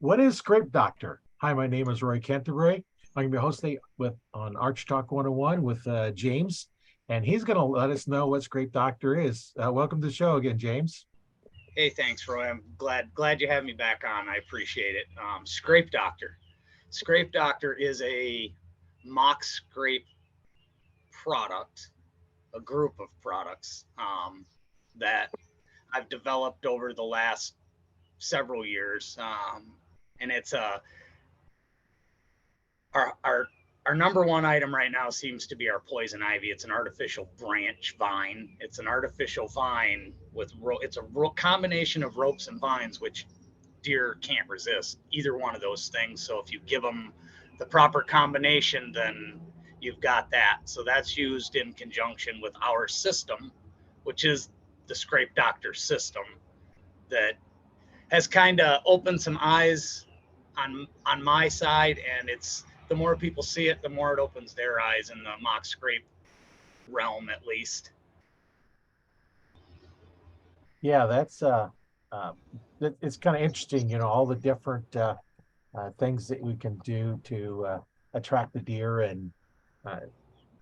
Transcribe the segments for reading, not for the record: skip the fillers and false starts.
What is Scrape Doctor? Hi, my name is Roy Canterbury. I'm going to be hosting on Archery Talk 101 with James, and he's going to let us know what Scrape Doctor is. Welcome to the show again, James. Hey, thanks, Roy. I'm glad you have me back on. I appreciate it. Scrape Doctor. Scrape Doctor is a mock scrape product, a group of products that I've developed over the last several years, and it's our our number one item right now seems to be our poison ivy. It's an artificial branch vine. It's an artificial vine with it's a combination of ropes and vines, which deer can't resist either one of those things. So if you give them the proper combination, then you've got that. So that's used in conjunction with our system, which is the Scrape Doctor system that has kind of opened some eyes on my side, and it's the more people see it, the more it opens their eyes in the mock scrape realm, at least. Yeah, uh, it's kind of interesting, all the different things that we can do to attract the deer, and uh,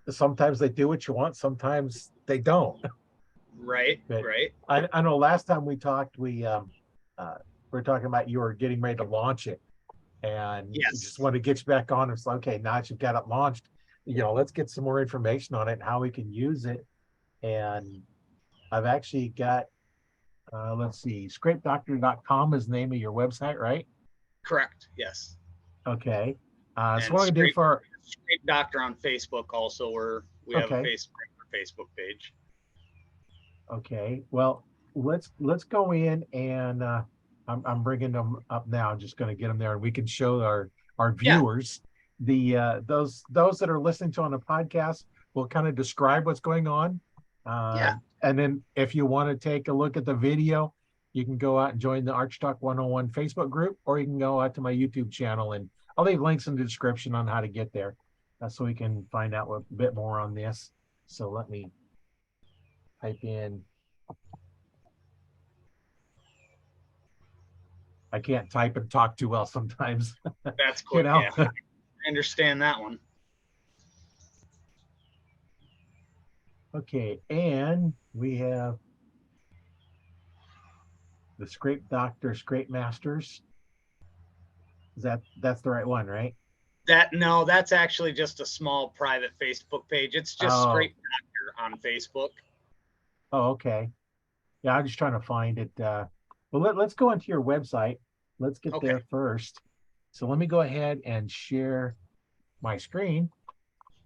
sometimes they do what you want, sometimes they don't. Right, But right. I know last time we talked, we were talking about you were getting ready to launch it, and just Yes. want to get you back on. It's like, okay, now that you've got it launched, let's get some more information on it and how we can use it. And I've actually got, let's see, scrapedoctor.com is the name of your website, right? Correct. Yes. Okay. So And what I'm gonna do for, Scrape Doctor on Facebook also. We have a okay, Facebook page. okay. Well, let's go in and I'm bringing them up now. I'm just going to get them there, and we can show our Yeah. viewers the those that are listening to on the podcast will kind of describe what's going on, Yeah. and then if you want to take a look at the video, you can go out and join the Arch Talk 101 Facebook group, or you can go out to my YouTube channel, and I'll leave links in the description on how to get there, so we can find out a bit more on this. So let me type in. I can't type and talk too well sometimes, That's you quick. know. Yeah. I understand that one. Okay, and we have the Scrape Doctor, Scrape Masters. That's the right one, right? No, that's actually just a small private Facebook page. It's just Oh, Scrape Doctor on Facebook. oh, okay. Yeah, I'm just trying to find it. Well, let's go into your website. Let's get Okay. there first. So let me go ahead and share my screen.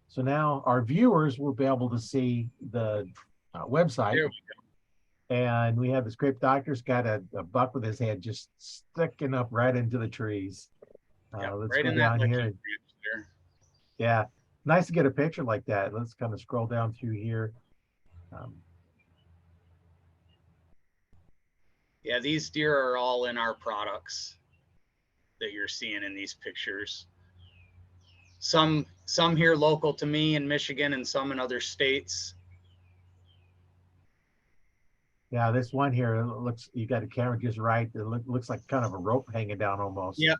So now our viewers will be able to see the website, There. and we have the Scrape Doctor's got a buck with his head just sticking up right into the trees. Yeah. Let's Right go in that down here. licking And branch there. yeah, nice to get a picture like that. Let's kind of scroll down through here. Um, Yeah. These deer are all in our products that you're seeing in these pictures. Some here local to me in Michigan, and some in other states. yeah, this one here looks, you got a camera just right. It looks like kind of a rope hanging down almost. Yep.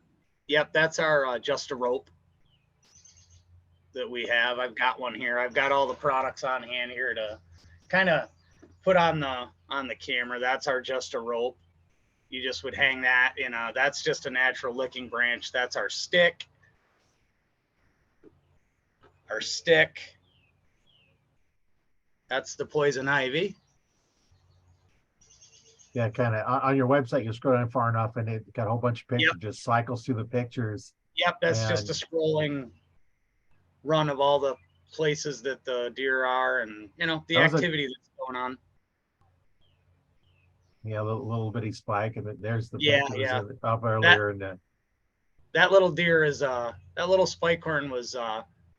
Yep. That's our just a rope that we have. I've got one here. I've got all the products on hand here to kind of put on the camera. That's our just a rope. You just would hang that in a. That's just a natural licking branch. That's our stick. Our stick. That's the poison ivy. Yeah, kind of on your website, you scroll down far enough and it got a whole bunch of Yep. pictures, just cycles through the pictures. Yep. That's just a And scrolling run of all the places that the deer are, and the that was a, activity that's going on. yeah, little bitty spike. And there's the Yeah, pictures yeah. of That earlier. And that little deer is that little spikehorn was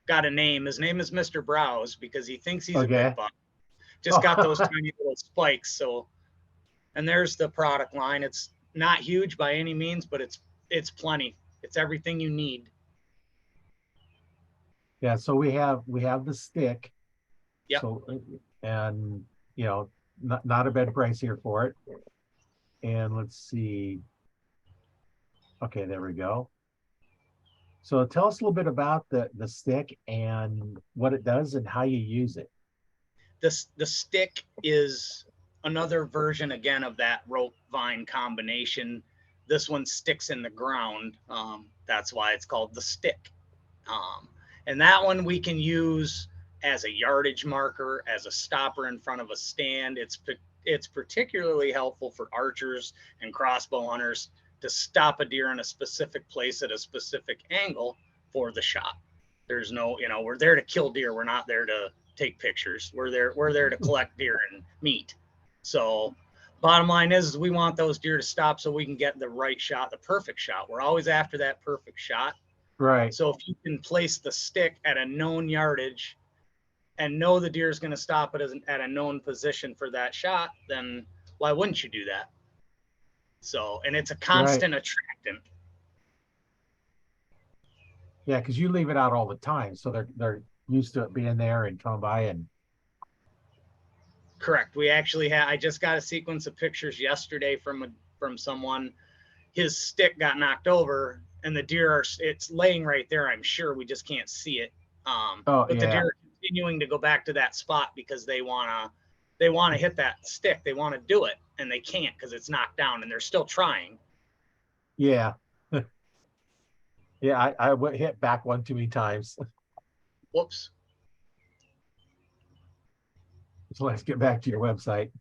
got a name. His name is Mr. Browse because he thinks he's a big okay. buck. Just got those Oh, tiny little spikes. So, and there's the product line. It's not huge by any means, but it's plenty. It's everything you need. yeah. So we have the stick. Yep. So, and not a bad price here for it. And let's see. Okay, there we go. So tell us a little bit about the stick and what it does and how you use it. The stick is another version again of that rope vine combination. This one sticks in the ground. That's why it's called the stick. Um, and that one we can use as a yardage marker, as a stopper in front of a stand. It's particularly helpful for archers and crossbow hunters to stop a deer in a specific place at a specific angle for the shot. There's no, we're there to kill deer. We're not there to take pictures. We're there to collect deer and meat. So bottom line is we want those deer to stop so we can get the right shot, the perfect shot. We're always after that perfect shot. Right. So if you can place the stick at a known yardage and know the deer is going to stop it at a known position for that shot, then why wouldn't you do that? So, and it's a Right. constant attractant. Yeah, because you leave it out all the time, so they're used to it being there and coming by and Correct. We actually had. I just got a sequence of pictures yesterday from someone. His stick got knocked over, and the deer are. It's laying right there. I'm sure we just can't see it. oh But the yeah, deer are continuing to go back to that spot because they wanna hit that stick. They want to do it, and they can't because it's knocked down, and they're still trying. yeah, yeah. I went hit back one too many times. Whoops. So let's get back to your website.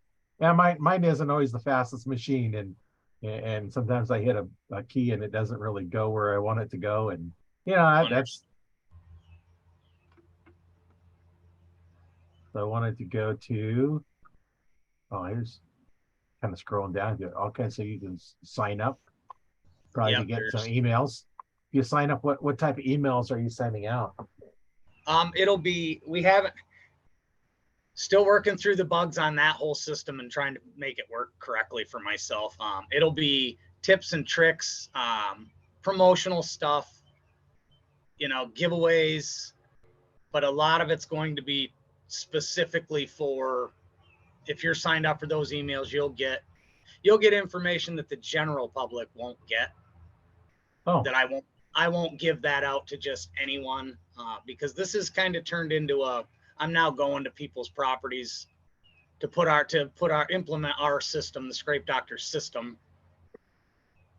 Yeah, mine isn't always the fastest machine, and sometimes I hit a key and it doesn't really go where I want it to go, and that's so I wanted to go to. Oh, here's kind of scrolling down here. Okay, so you can sign up probably to Yep. get some There's emails. If you sign up, what type of emails are you sending out? it'll be we haven't still working through the bugs on that whole system and trying to make it work correctly for myself. It'll be tips and tricks, promotional stuff, giveaways, but a lot of it's going to be specifically for if you're signed up for those emails, you'll get information that the general public won't get. Oh, That I won't give that out to just anyone because this is kind of turned into I'm now going to people's properties to implement our system, the Scrape Doctor system,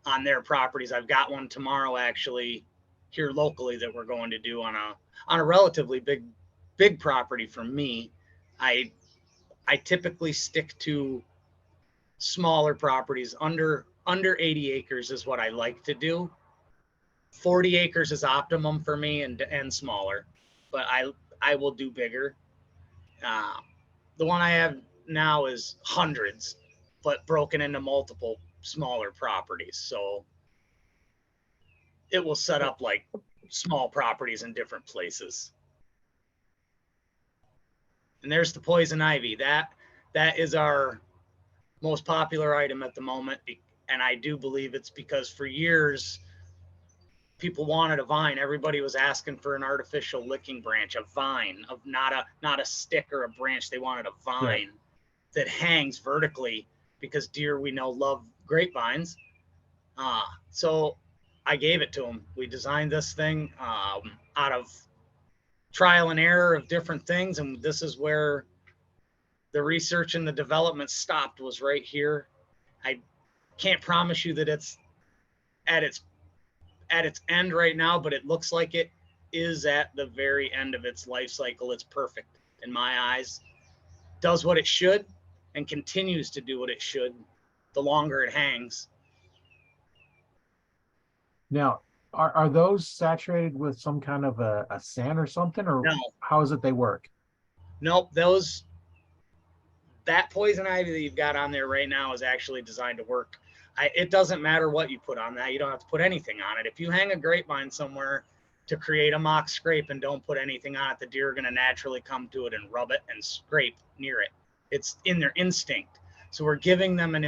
on their properties. I've got one tomorrow actually here locally that we're going to do on a relatively big property for me. I typically stick to smaller properties under 80 acres is what I like to do. 40 acres is optimum for me and smaller, but I will do bigger. Uh, the one I have now is hundreds, but broken into multiple smaller properties. So it will set up like small properties in different places. And there's the poison ivy. That is our most popular item at the moment, and I do believe it's because for years people wanted a vine. Everybody was asking for an artificial licking branch, a vine of not a stick or a branch. They wanted a right. vine that hangs vertically because deer we know love grapevines. So I gave it to him. We designed this thing out of trial and error of different things, and this is where the research and the development stopped. Was right here. I can't promise you that it's at its at its end right now, but it looks like it is at the very end of its life cycle. It's perfect in my eyes. Does what it should and continues to do what it should the longer it hangs. Now, are those saturated with some kind of a sand or something, or No, how is it they work? nope, that poison ivy that you've got on there right now is actually designed to work. It doesn't matter what you put on that. You don't have to put anything on it. If you hang a grapevine somewhere to create a mock scrape and don't put anything on it, the deer are going to naturally come to it and rub it and scrape near it. It's in their instinct. So we're giving them an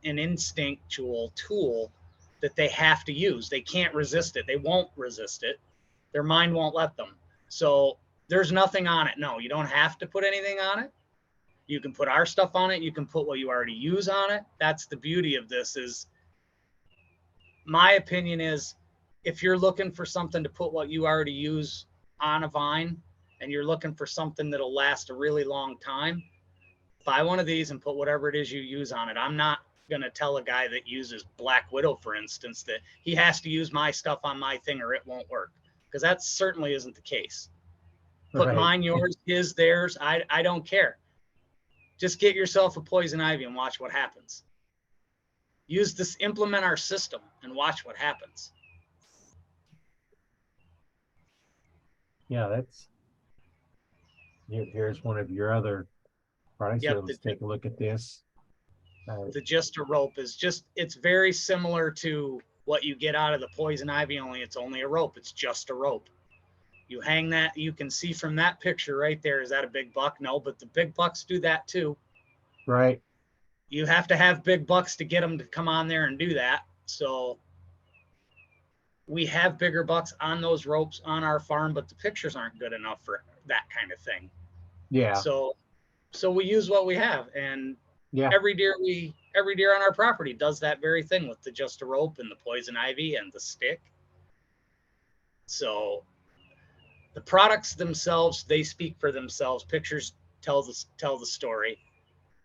instinctual tool that they have to use. They can't resist it. They won't resist it. Their mind won't let them. So there's nothing on it. No, you don't have to put anything on it. You can put our stuff on it. You can put what you already use on it. That's the beauty of this is my opinion is, if you're looking for something to put what you already use on a vine, and you're looking for something that'll last a really long time, buy one of these and put whatever it is you use on it. I'm not going to tell a guy that uses Black Widow, for instance, that he has to use my stuff on my thing or it won't work, because that certainly isn't the case. Put Right. mine, yours, his, theirs. I don't care. Just get yourself a poison ivy and watch what happens. Use this, implement our system and watch what happens. Yeah, that's here's one of your other products. Here, Yep. let's take a look at this. The Just a Rope is just, it's very similar to what you get out of the poison ivy, only it's only a rope. It's just a rope. You hang that, you can see from that picture right there, is that a big buck? No, but the big bucks do that too. Right. You have to have big bucks to get them to come on there and do that. So we have bigger bucks on those ropes on our farm, but the pictures aren't good enough for that kind of thing. Yeah. So we use what we have, and Yeah. every deer on our property does that very thing with the Just a Rope and the poison ivy and the stick. So the products themselves, they speak for themselves. Pictures tell the story.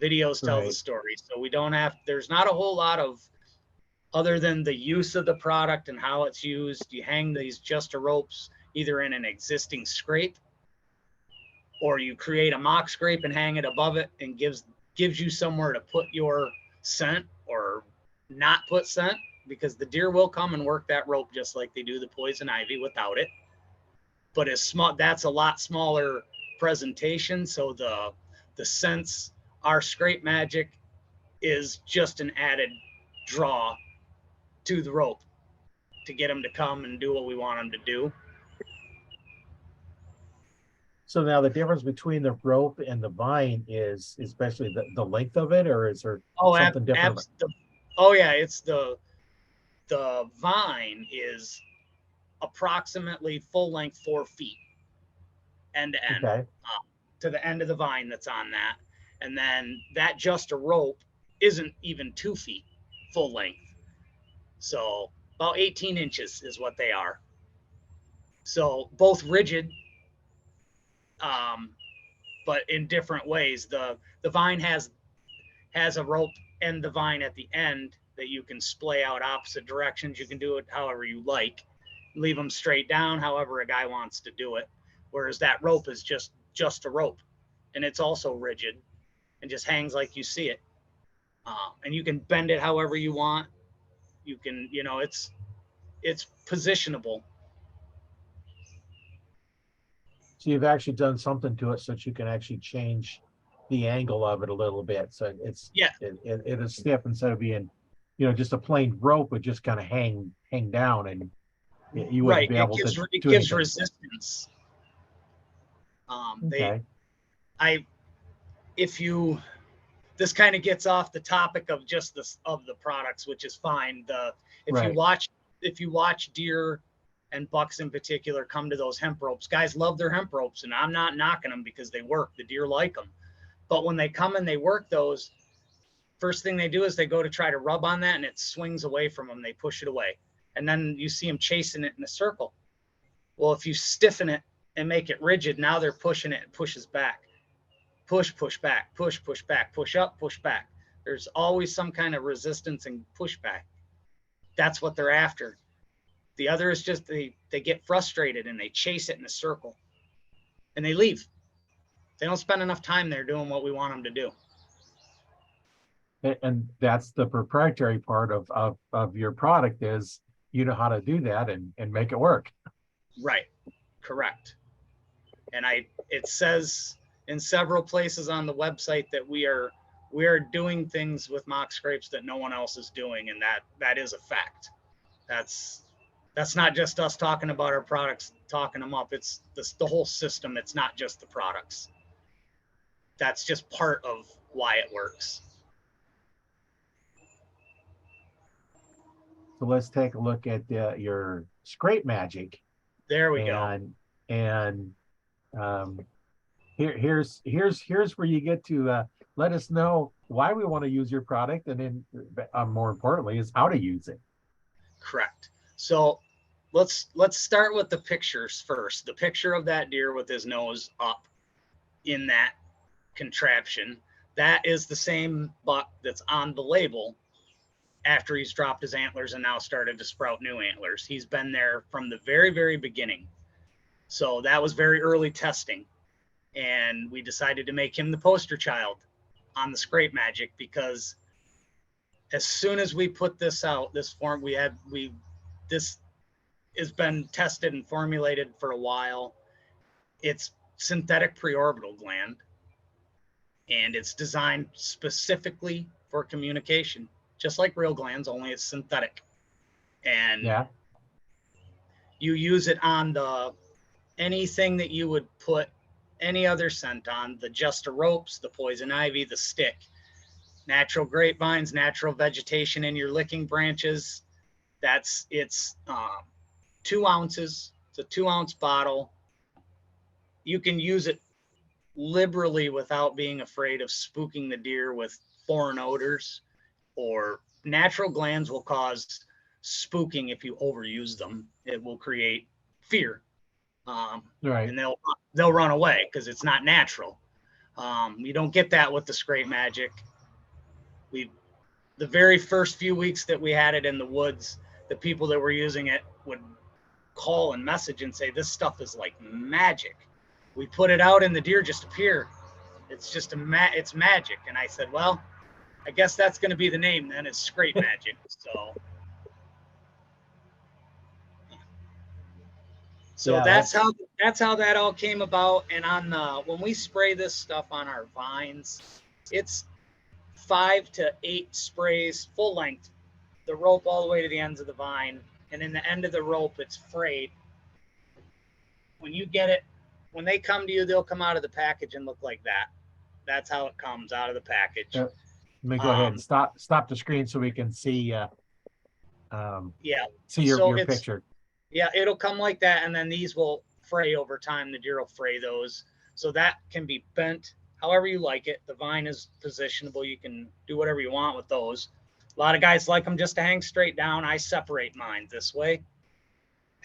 Videos tell the story. So we don't have, there's not a whole lot of, other than the use of the product and how it's used. You hang these Just a Ropes either in an existing scrape, or you create a mock scrape and hang it above it, and gives you somewhere to put your scent or not put scent, because the deer will come and work that rope just like they do the poison ivy without it. But it's small, that's a lot smaller presentation. So the scents, our scrape magic is just an added draw to the rope to get them to come and do what we want them to do. So now the difference between the rope and the vine is especially the length of it, or is there something different? Oh yeah, it's the vine is approximately full length 4 feet end to end, Okay. to the end of the vine that's on that. And then that Just a Rope isn't even 2 feet full length. So about 18 inches is what they are. So both rigid, but in different ways. The vine has a rope and the vine at the end that you can splay out opposite directions. You can do it however you like. Leave them straight down, however a guy wants to do it. Whereas that rope is just a rope, and it's also rigid and just hangs like you see it. And you can bend it however you want. You can, it's positionable. So you've actually done something to it so that you can actually change the angle of it a little bit. So it's it is stiff instead of being, just a plain rope would just kind of hang down, and you wouldn't be able to do it gives anything. resistance. Okay. This kind of gets off the topic of just the products, which is fine. If you watch deer and bucks in particular come to those hemp ropes, guys love their hemp ropes, and I'm not knocking them because they work. The deer like them. But when they come and they work those, first thing they do is they go to try to rub on that, and it swings away from them. They push it away. And then you see them chasing it in a circle. Well, if you stiffen it and make it rigid, now they're pushing it and pushes back. Push back, push back, push up, push back. There's always some kind of resistance and pushback. That's what they're after. The other is just they get frustrated and they chase it in a circle and they leave. They don't spend enough time there doing what we want them to do. And that's the proprietary part of your product, is you know how to do that and make it work. Right. Correct. And it says in several places on the website that we are doing things with mock scrapes that no one else is doing, and that is a fact. That's not just us talking about our products, talking them up. It's the whole system. It's not just the products. That's just part of why it works. So let's take a look at your scrape magic. There we go. And here's where you get to let us know why we want to use your product, and then more importantly is how to use it. Correct. So let's start with the pictures first. The picture of that deer with his nose up in that contraption, that is the same buck that's on the label after he's dropped his antlers and now started to sprout new antlers. He's been there from the very, very beginning. So that was very early testing. And we decided to make him the poster child on the Scrape Magic, because as soon as we put this out, this form this has been tested and formulated for a while. It's synthetic preorbital gland, and it's designed specifically for communication, just like real glands, only it's synthetic. And Yeah. you use it on anything that you would put any other scent on, the Justa ropes, the poison ivy, the stick, natural grapevines, natural vegetation in your licking branches. It's 2 ounces. It's a 2-ounce bottle. You can use it liberally without being afraid of spooking the deer with foreign odors, or natural glands will cause spooking if you overuse them. It will create fear. Right. And they'll run away because it's not natural. You don't get that with the Scrape Magic. The very first few weeks that we had it in the woods, the people that were using it would call and message and say, this stuff is like magic. We put it out and the deer just appear. It's just it's magic. And I said, well, I guess that's going to be the name then, is Scrape Magic. So Yeah, that's how that all came about. And when we spray this stuff on our vines, it's 5 to 8 sprays full length, the rope all the way to the ends of the vine. And in the end of the rope, it's frayed. When you get it, when they come to you, they'll come out of the package and look like that. That's how it comes out of the package. Let me go ahead and stop the screen so we can see see your picture. Yeah, it'll come like that, and then these will fray over time. The deer will fray those. So that can be bent however you like it. The vine is positionable. You can do whatever you want with those. A lot of guys like them just to hang straight down. I separate mine this way.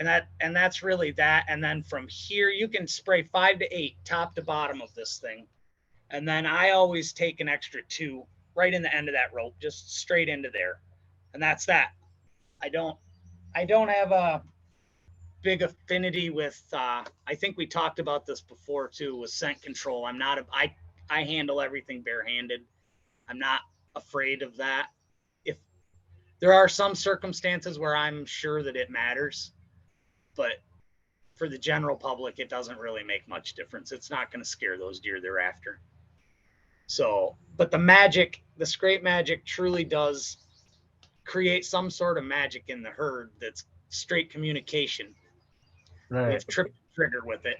And that's really that. And then from here, you can spray 5 to 8 top to bottom of this thing. And then I always take an extra 2 right in the end of that rope, just straight into there. And that's that. I don't have a big affinity with I think we talked about this before too, with scent control. I handle everything barehanded. I'm not afraid of that. If there are some circumstances where I'm sure that it matters, but for the general public, it doesn't really make much difference. It's not going to scare those deer thereafter. So, but the Scrape Magic truly does create some sort of magic in the herd that's straight communication. Right. We have trigger with it.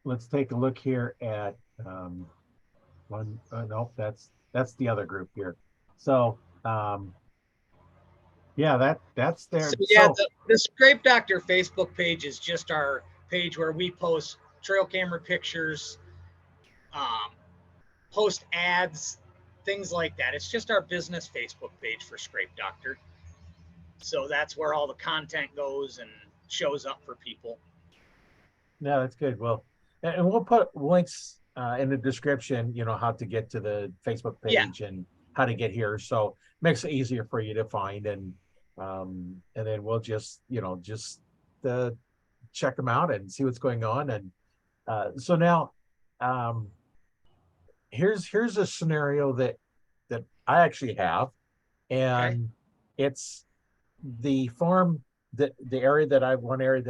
Let's take a look here at one. No, that's the other group here. So yeah, that's there. So, yeah, the Scrape Doctor Facebook page is just our page where we post trail camera pictures, post ads, things like that. It's just our business Facebook page for Scrape Doctor. So that's where all the content goes and shows up for people. Yeah, that's good. Well, and we'll put links in the description, how to get to the Facebook page and how to get here. So it makes it easier for you to find. And then we'll just check them out and see what's going on. And so now here's a scenario that I actually have. And it's the farm, one area that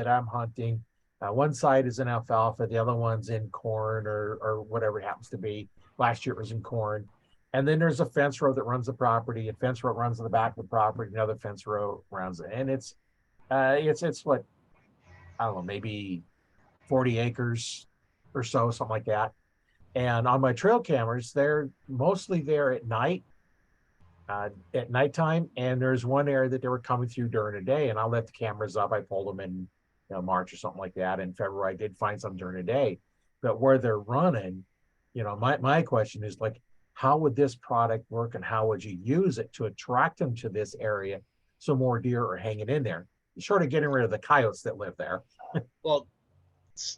I'm hunting. One side is in alfalfa, the other one's in corn or whatever it happens to be. Last year it was in corn. And then there's a fence row that runs the property. A fence row runs in the back of the property. Another fence row runs it. And it's what, I don't know, maybe 40 acres or so, something like that. And on my trail cameras, they're mostly there at night, at nighttime. And there's one area that they were coming through during the day, and I let the cameras up. I pulled them in March or something like that. In February, I did find some during the day. But where they're running, my question is, like, how would this product work and how would you use it to attract them to this area so more deer are hanging in there? You're sort of getting rid of the coyotes that live there. Well,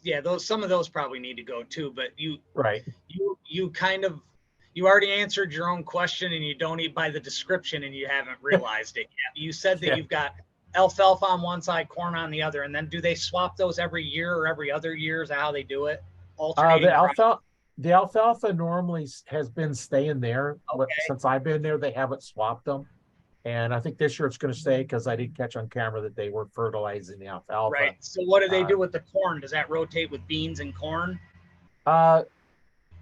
yeah, some of those probably need to go too, but Right. you kind of, you already answered your own question, and you don't eat by the description, and you haven't realized it yet. You said that Yeah. you've got alfalfa on one side, corn on the other, and then do they swap those every year or every other year? Is that how they do it? The Alternating crops? alfalfa normally has been staying there. Okay. Since I've been there, they haven't swapped them. And I think this year it's going to stay because I did catch on camera that they were fertilizing the alfalfa. Right. So what do they Uh, do with the corn? Does that rotate with beans and corn? uh,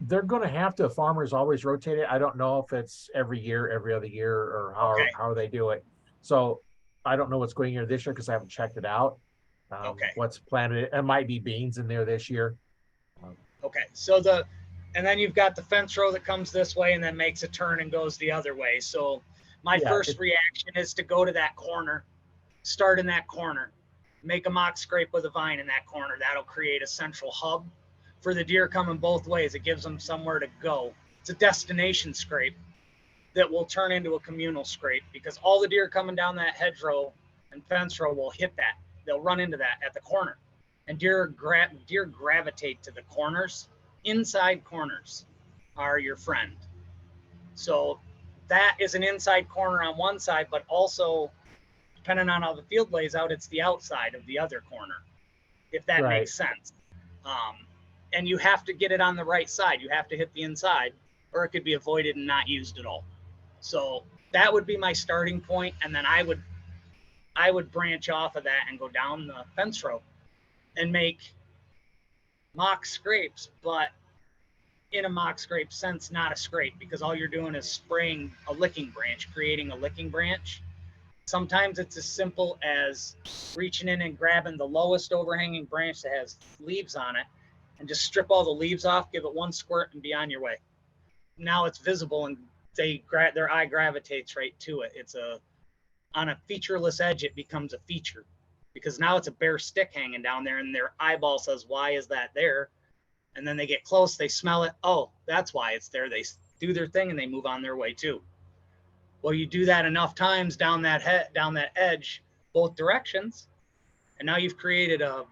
they're going to have to. Farmers always rotate it. I don't know if it's every year, every other year, or Okay. how they do it. So I don't know what's going here this year because I haven't checked it out. Okay. What's planted? It might be beans in there this year. Okay. So and then you've got the fence row that comes this way and then makes a turn and goes the other way. So my first reaction is to go to that corner, start in that corner, make a mock scrape with a vine in that corner. That'll create a central hub for the deer coming both ways. It gives them somewhere to go. It's a destination scrape that will turn into a communal scrape because all the deer coming down that hedgerow and fence row will hit that. They'll run into that at the corner. And deer gravitate to the corners. Inside corners are your friend. So that is an inside corner on one side, but also depending on how the field lays out, it's the outside of the other corner, if that makes sense. And you have to get it on the right side. You have to hit the inside, or it could be avoided and not used at all. So that would be my starting point, and then I would branch off of that and go down the fence row and make mock scrapes, but in a mock scrape sense, not a scrape, because all you're doing is spraying a licking branch, creating a licking branch. Sometimes it's as simple as reaching in and grabbing the lowest overhanging branch that has leaves on it and just strip all the leaves off, give it one squirt, and be on your way. Now it's visible and their eye gravitates right to it. On a featureless edge, it becomes a feature because now it's a bare stick hanging down there and their eyeball says, why is that there? And then they get close, they smell it. Oh, that's why it's there. They do their thing and they move on their way too. Well, you do that enough times down that edge, both directions, and now you've created a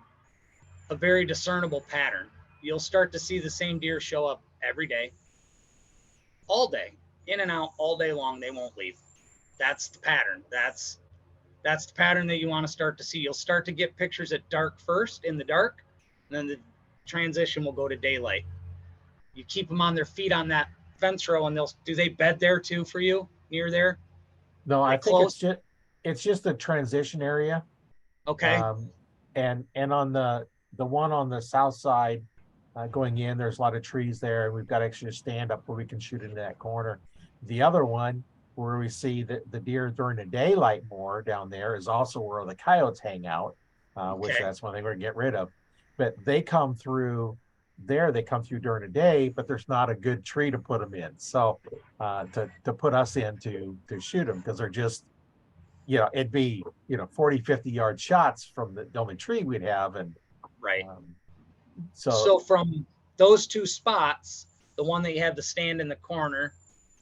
very discernible pattern. You'll start to see the same deer show up every day, all day, in and out, all day long. They won't leave. That's the pattern. That's the pattern that you want to start to see. You'll start to get pictures at dark first, in the dark, and then the transition will go to daylight. You keep them on their feet on that fence row, and do they bed there too for you, near there? No, I think it's just the transition area. Okay. And on the one on the south side going in, there's a lot of trees there, and we've got actually a stand up where we can shoot into that corner. The other one where we see the deer during the daylight more down there is also where the coyotes hang out, which that's one thing we're gonna get rid of. But they come through there, they come through during the day, but there's not a good tree to put them in. So to put us in to shoot them, because they're just, it'd be, 40, 50 yard shots from the only tree we'd have. And right. So from those two spots, the one that you have the stand in the corner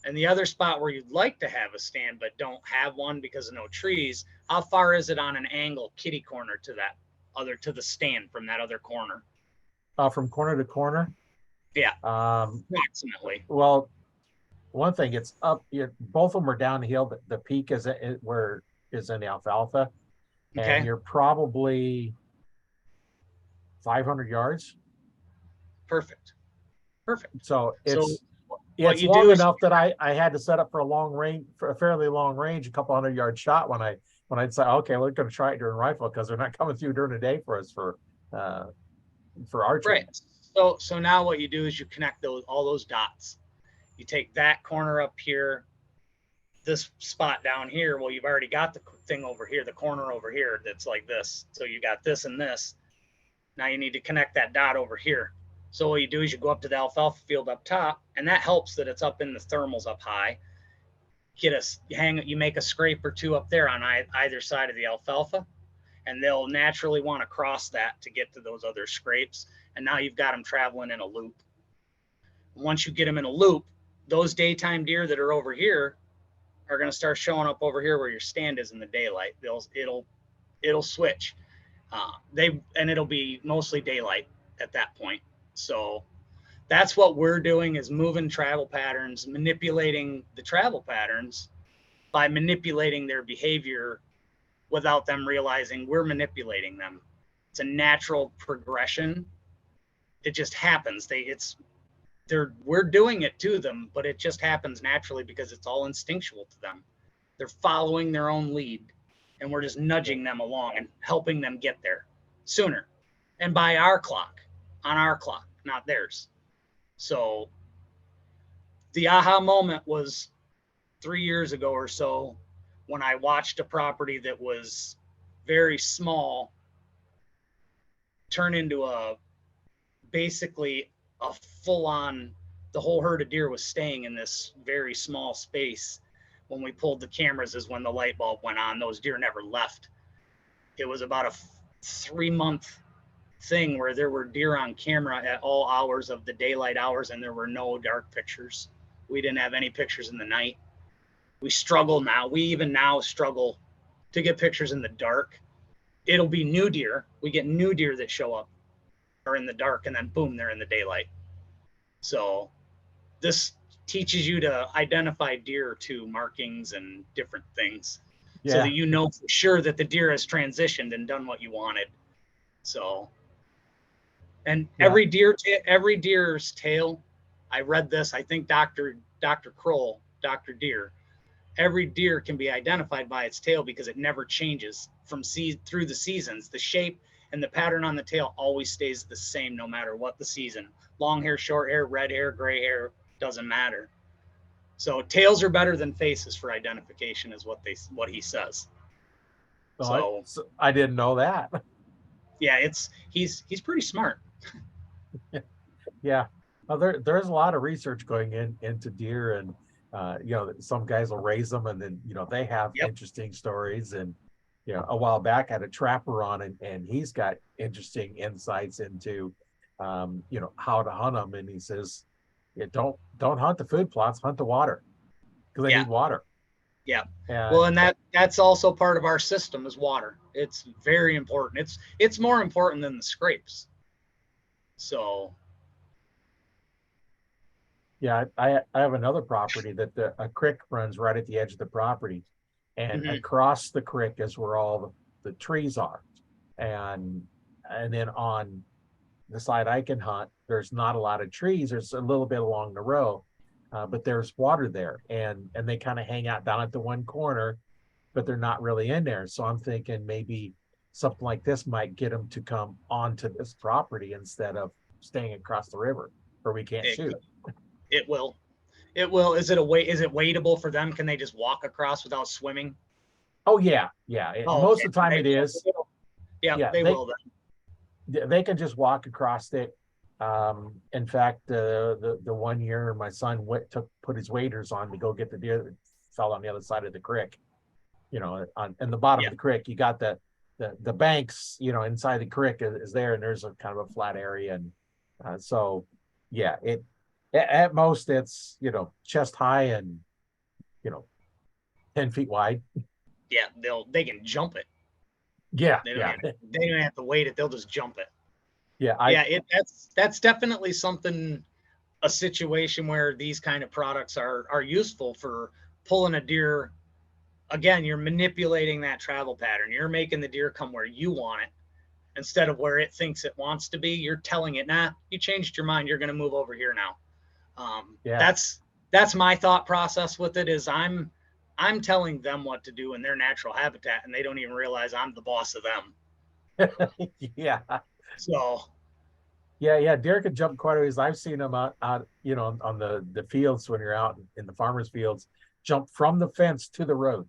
and the other spot where you'd like to have a stand but don't have one because of no trees, how far is it on an angle kitty corner to the stand from that other corner? From corner to corner? Yeah. Approximately. Well, one thing, it's up, both of them are downhill. The peak is in the alfalfa. Okay. And you're probably 500 yards. Perfect. So it's long enough that I had to set up for a fairly long range, a couple 100-yard shot when I'd say, okay, we're going to try it during rifle because they're not coming through during the day for us for archery. Right. So now what you do is you connect all those dots. You take that corner up here, this spot down here. Well, you've already got the thing over here, the corner over here that's like this. So you got this and this. Now you need to connect that dot over here. So what you do is you go up to the alfalfa field up top, and that helps that it's up in the thermals up high. You make a scrape or two up there on either side of the alfalfa, and they'll naturally want to cross that to get to those other scrapes. And now you've got them traveling in a loop. Once you get them in a loop, those daytime deer that are over here are going to start showing up over here where your stand is in the daylight. It'll switch. And it'll be mostly daylight at that point. So that's what we're doing, is moving travel patterns, manipulating the travel patterns by manipulating their behavior without them realizing we're manipulating them. It's a natural progression. It just happens. We're doing it to them, but it just happens naturally because it's all instinctual to them. They're following their own lead, and we're just nudging them along and helping them get there sooner. And by our clock, on our clock, not theirs. So the aha moment was 3 years ago or so, when I watched a property that was very small turn into basically a full-on, the whole herd of deer was staying in this very small space. When we pulled the cameras is when the light bulb went on. Those deer never left. It was about a 3-month thing where there were deer on camera at all hours of the daylight hours, and there were no dark pictures. We didn't have any pictures in the night. We struggle now. We even now struggle to get pictures in the dark. It'll be new deer. We get new deer that show up are in the dark, and then boom, they're in the daylight. So this teaches you to identify deer to markings and different things, so that you know for sure that the deer has transitioned and done what you wanted. So, and every deer's tail, I read this, I think Dr. Kroll, Dr. Deer, every deer can be identified by its tail because it never changes through the seasons. The shape and the pattern on the tail always stays the same no matter what the season. Long hair, short hair, red hair, gray hair, doesn't matter. So tails are better than faces for identification, is what he says. So I didn't know that. Yeah, he's pretty smart. Yeah. Well, there's a lot of research going into deer, and some guys will raise them, and then they have interesting stories. And a while back I had a trapper on, and he's got interesting insights into how to hunt them. And he says, don't hunt the food plots, hunt the water, because they need water. Yeah. Well, and that's also part of our system is water. It's very important. It's more important than the scrapes. So. Yeah, I have another property that a creek runs right at the edge of the property, and across the creek is where all the trees are, and then on the side I can hunt, there's not a lot of trees. There's a little bit along the row, but there's water there, and they kind of hang out down at the one corner, but they're not really in there. So I'm thinking maybe something like this might get them to come onto this property instead of staying across the river where we can't shoot. It will. Is it wadeable for them? Can they just walk across without swimming? Oh yeah. Most of the time it is. Yeah, they will then. They can just walk across it. In fact, the 1 year my son put his waders on to go get the deer that fell on the other side of the creek. In the bottom of the creek, you got the banks. Inside the creek is there, and there's a kind of a flat area, and so yeah, at most it's chest high and 10 feet wide. Yeah, they can jump it. Yeah, they don't have to wait it. They'll just jump it. Yeah, that's definitely a situation where these kind of products are useful for pulling a deer. Again, you're manipulating that travel pattern. You're making the deer come where you want it instead of where it thinks it wants to be. You're telling it, nah, you changed your mind. You're going to move over here now. That's my thought process with it. Is I'm telling them what to do in their natural habitat, and they don't even realize I'm the boss of them. Yeah. So. Yeah. Deer can jump quite a ways. I've seen them out on the fields when you're out in the farmers' fields, jump from the fence to the road.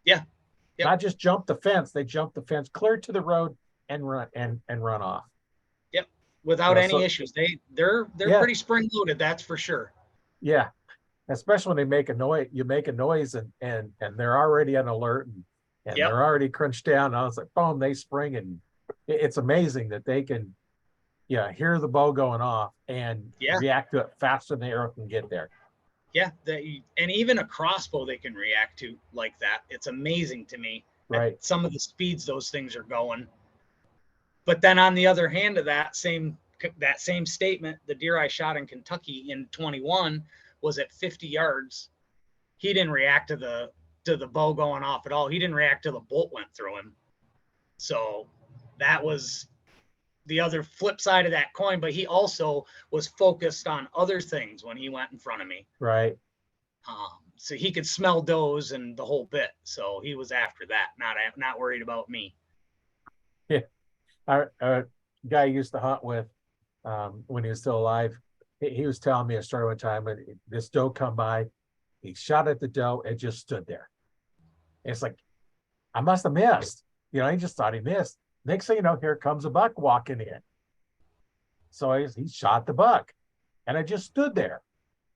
Yeah. Yep. Not just jump the fence; they jump the fence clear to the road and run off. Yep. Without any issues. They're pretty spring loaded, that's for sure. Yeah. Especially when they make a noise, you make a noise and they're already on alert and they're already crunched down. And I was like, boom, they spring, and it's amazing that they can hear the bow going off and react to it faster than the arrow can get there. Yeah, and even a crossbow they can react to like that. It's amazing to me at Right. some of the speeds those things are going. But then on the other hand of that same statement, the deer I shot in Kentucky in 21 was at 50 yards. He didn't react to the bow going off at all. He didn't react till the bolt went through him. So that was the other flip side of that coin, but he also was focused on other things when he went in front of me. Right. So he could smell does and the whole bit. So he was after that, not worried about me. Yeah. Our guy I used to hunt with when he was still alive, he was telling me a story one time, and this doe come by, he shot at the doe, and just stood there. And it's like, I must have missed. He just thought he missed. Next thing you know, here comes a buck walking in. So he shot the buck, and I just stood there.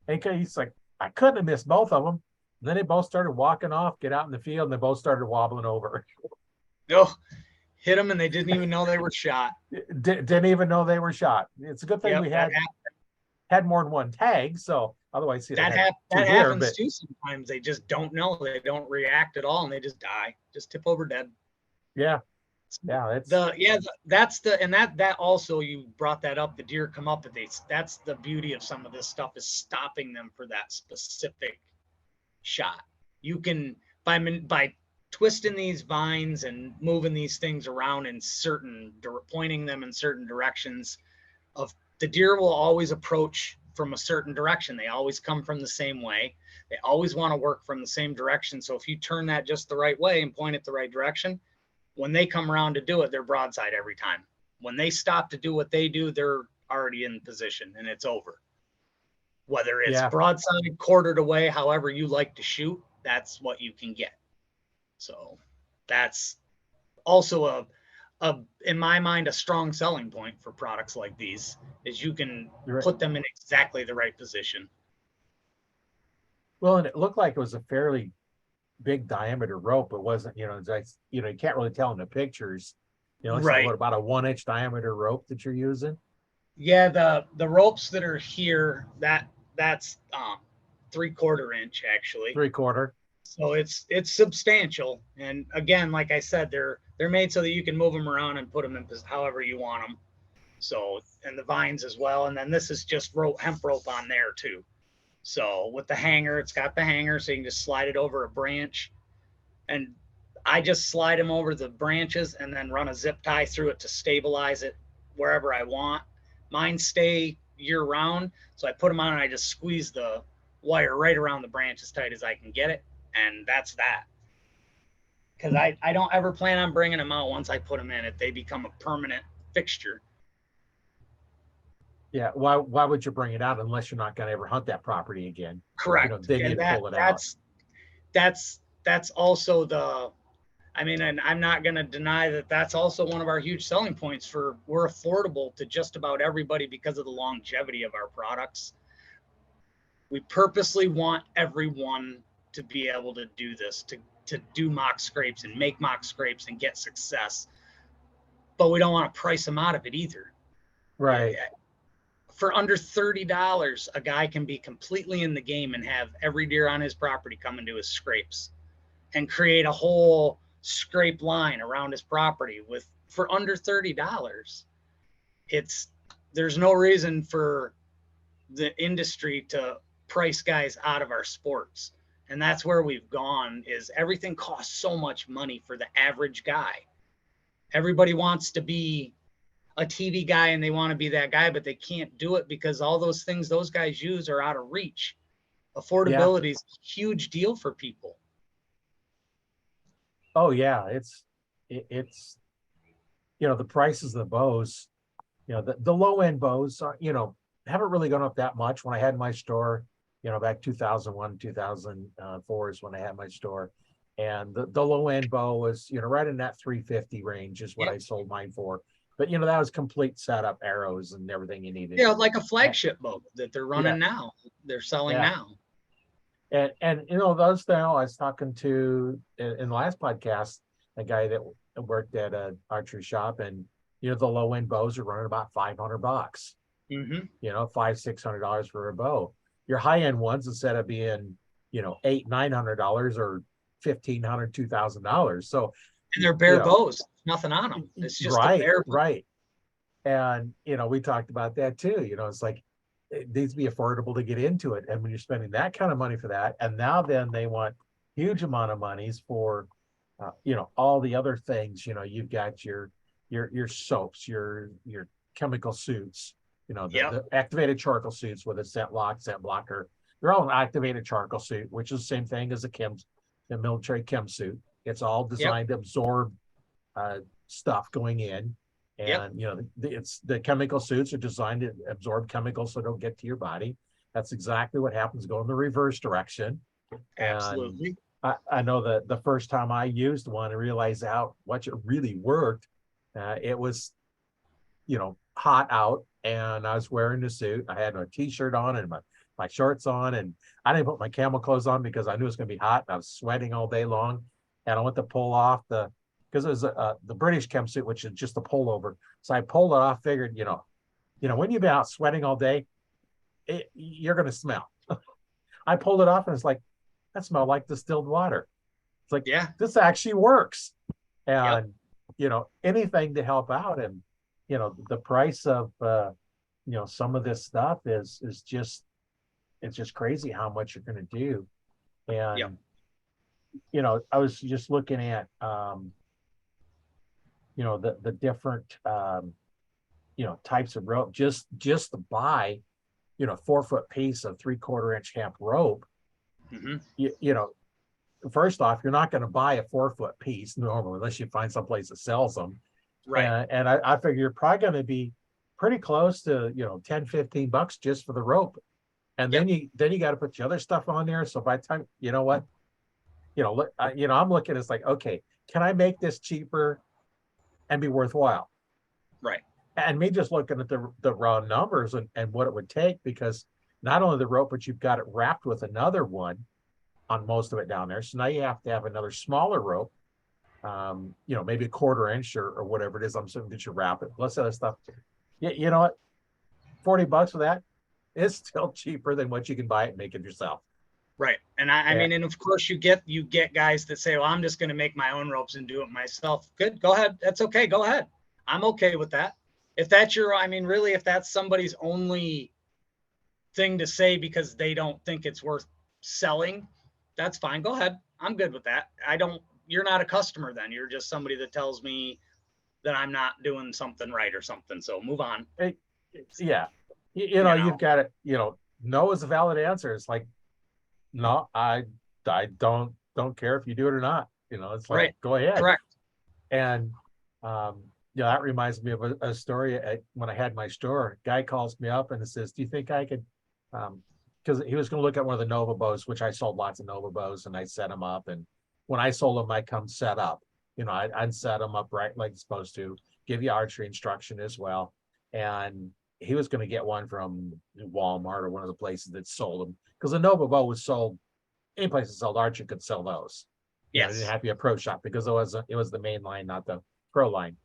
And he's like, I couldn't have missed both of them. And then they both started walking off, get out in the field, and they both started wobbling over. Oh, hit them, and they didn't even know they were shot. Didn't even know they were shot. It's a good thing we had more than one tag, so otherwise that happens too. Sometimes they just don't know, they don't react at all, and they just die, just tip over dead. Yeah, that also, you brought that up. The deer come up, that's the beauty of some of this stuff, is stopping them for that specific shot. You can by twisting these vines and moving these things around in pointing them in certain directions, of the deer will always approach from a certain direction. They always come from the same way. They always want to work from the same direction. So if you turn that just the right way and point it the right direction, when they come around to do it, they're broadside every time. When they stop to do what they do, they're already in position and it's over. Whether it's broadside, quartered away, however you like to shoot, that's what you can get. So that's also in my mind, a strong selling point for products like these, is you can put them in exactly the right position. Well, and it looked like it was a fairly big diameter rope. It wasn't, you can't really tell in the pictures. It's like, what, about a 1-inch diameter rope that you're using? Yeah, the ropes that are here, that's 3/4 inch actually. 3/4. So it's substantial. And again, like I said, they're made so that you can move them around and put them in however you want them. So, and the vines as well. And then this is just hemp rope on there too. So with the hanger, it's got the hanger, so you can just slide it over a branch. And I just slide them over the branches and then run a zip tie through it to stabilize it wherever I want. Mine stay year round. So I put them on and I just squeeze the wire right around the branch as tight as I can get it. And that's that. Because I don't ever plan on bringing them out once I put them in. If they become a permanent fixture. Yeah, why would you bring it out unless you're not going to ever hunt that property again? Correct. Then you pull it out. That's also and I'm not going to deny that that's also one of our huge selling points. We're affordable to just about everybody because of the longevity of our products. We purposely want everyone to be able to do this, to do mock scrapes and make mock scrapes and get success, but we don't want to price them out of it either. Right. For under $30, a guy can be completely in the game and have every deer on his property come into his scrapes and create a whole scrape line around his property for under $30. There's no reason for the industry to price guys out of our sports. And that's where we've gone, is everything costs so much money for the average guy. Everybody wants to be a TV guy and they want to be that guy, but they can't do it because all those things those guys use are out of reach. Affordability is a huge deal for people. Oh yeah, it's the prices of the bows, the low end bows are, haven't really gone up that much. When I had my store, back 2001, 2004 is when I had my store, and the low end bow was, right in that 350 range is what I sold mine for. But that was complete setup, arrows and everything you needed. Yeah, like a flagship bow that they're running now. They're selling now. And those now, I was talking to in the last podcast, a guy that worked at an archery shop, and the low end bows are running about $500. $500-$600 for a bow. your high-end ones, instead of being, $800-900 or $1,500 $2,000. So, And they're you bare know, bows, nothing on them. It's just a right, bare bow. right. And, we talked about that too. It's like it needs to be affordable to get into it. And when you're spending that kind of money for that, and now then they want huge amount of monies for, all the other things. You've got your soaps, your chemical suits, Yep, the activated charcoal suits with a scent lock, scent blocker. They're all an activated charcoal suit, which is the same thing as the military chem suit. It's all yep, designed to absorb uh, stuff going in. yep, And it's the chemical suits are designed to absorb chemicals so they don't get to your body. That's exactly what happens going the reverse direction. And absolutely. I know that the first time I used one and realized how much it really worked. It was, hot out, and I was wearing the suit. I had a t-shirt on and my shorts on, and I didn't put my camel clothes on because I knew it was going to be hot. And I was sweating all day long, and I went to pull off because it was the British chem suit, which is just a pullover. So I pulled it off, figured, when you've been out sweating all day, you're going to smell. I pulled it off, and it's like, that smelled like distilled water. It's like, Yeah, this actually works. yep, And, anything to help out. And, the price of, some of this stuff is just, it's just crazy how much you're going to do. yep. And, I was just looking at, the different, types of rope, just to buy, 4-foot piece of 3/4 inch hemp rope. Hmm. you know, First off, you're not going to buy a 4-foot piece normally unless you find someplace that sells them. Right. And I figure you're probably going to be pretty close to, 10-15 bucks just for the rope. And Yep. then you got to put the other stuff on there. So by the time, what, look, I'm looking, it's like, okay, can I make this cheaper and be worthwhile? Right. And me just looking at the raw numbers and what it would take, because not only the rope, but you've got it wrapped with another one on most of it down there. So now you have to have another smaller rope, maybe a 1/4 inch or whatever it is. I'm assuming that you wrap it. Plus other stuff. You know what? 40 bucks for that is still cheaper than what you can buy it and make it yourself. Right. And I Yeah. mean, and of course you get guys that say, well, I'm just going to make my own ropes and do it myself. Good. Go ahead. That's okay. Go ahead. I'm okay with that. If that's really, if that's somebody's only thing to say because they don't think it's worth selling, that's fine. Go ahead. I'm good with that. You're not a customer then. You're just somebody that tells me that I'm not doing something right or something. So move on. Yeah. You've know? got it, no is a valid answer. It's like, no, I don't care if you do it or not. It's like, Right. go ahead. Correct. And that reminds me of a story. When I had my store, a guy calls me up and says, do you think I could, because he was going to look at one of the Nova bows, which I sold lots of Nova bows, and I set them up. And when I sold them, I come set up, I'd set them up right like it's supposed to, give you archery instruction as well. And he was going to get one from Walmart or one of the places that sold them, because the Nova bow was sold, any place that sold archery could sell those. It didn't Yes. have to be a pro shop, because it was the main line, not the pro line.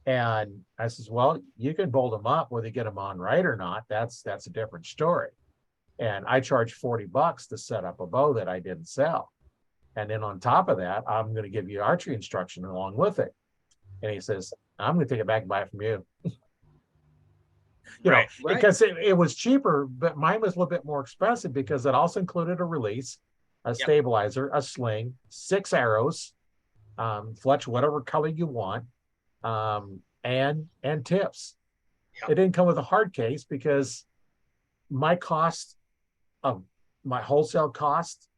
And I says, well, you can bolt them up, whether you get them on right or not. That's a different story. And I charge 40 bucks to set up a bow that I didn't sell. And then on top of that, I'm going to give you archery instruction along with it. And he says, I'm going to take it back and buy it from you. Right. Because it was cheaper, but mine was a little bit more expensive because it also included a release, a stabilizer, a sling, 6 arrows, fletch whatever color you want, and tips. Yep. It didn't come with a hard case because my cost of my wholesale cost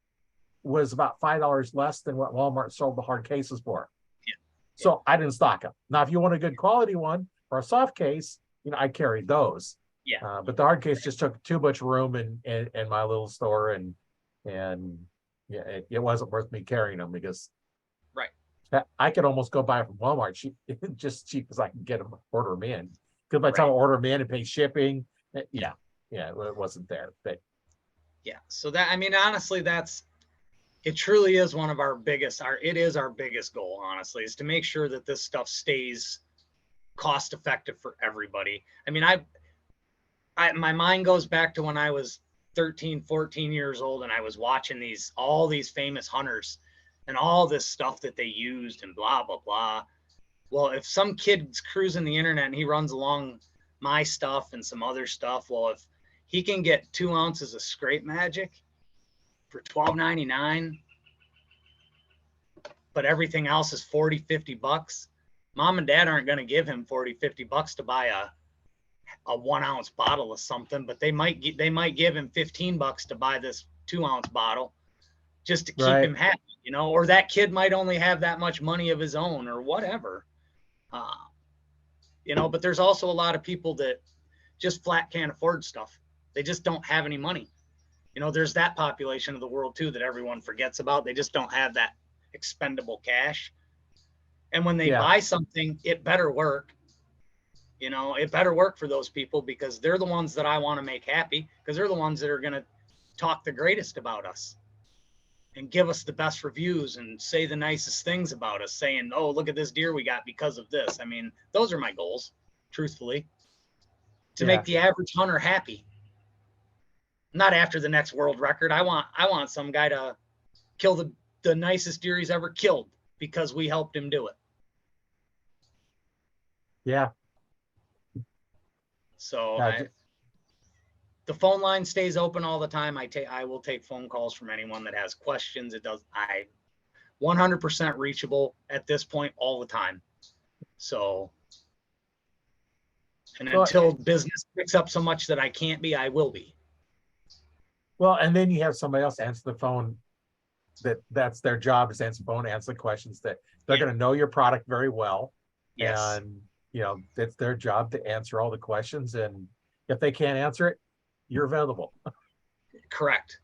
was about $5 less than what Walmart sold the hard cases for. Yeah. So I didn't stock them. Now, if you want a good quality one or a soft case, I carried those. Yeah. But the hard case just took too much room in my little store, and yeah, it wasn't worth me carrying them, because I could almost go buy from Walmart just cheap as I can get them, order them in. Because by the time I order them in and pay shipping, it wasn't there. But yeah. So that, I mean, honestly, it truly is one of our biggest goal, honestly, is to make sure that this stuff stays cost effective for everybody. I mean, my mind goes back to when I was 13, 14 years old, and I was watching all these famous hunters and all this stuff that they used and blah, blah, blah. Well, if some kid's cruising the internet and he runs along my stuff and some other stuff, well, if he can get 2 ounces of scrape magic for $12.99, but everything else is 40, 50 bucks, mom and dad aren't going to give him 40, 50 bucks to buy a 1 ounce bottle of something, but they might give him 15 bucks to buy this 2 ounce bottle just to keep him happy, you know, or that kid might only have that much money of his own or whatever. You know, but there's also a lot of people that just flat can't afford stuff. They just don't have any money. You know, there's that population of the world too that everyone forgets about. They just don't have that expendable cash. And when they buy something, it better work. You know, it better work for those people because they're the ones that I want to make happy, because they're the ones that are going to talk the greatest about us and give us the best reviews and say the nicest things about us, saying, oh, look at this deer we got because of this. I mean, those are my goals, truthfully, to make the average hunter happy. Not after the next world record. I want some guy to kill the nicest deer he's ever killed because we helped him do it. Yeah. So the phone line stays open all the time. I will take phone calls from anyone that has questions. 100% reachable at this point all the time. So, and until business picks up so much that I can't be, I will be. Well, and then you have somebody else answer the phone that's their job, is answer the phone, answer the questions, that they're going to know your product very well. Yes. And, you know, it's their job to answer all the questions. And if they can't answer it, you're available. Correct.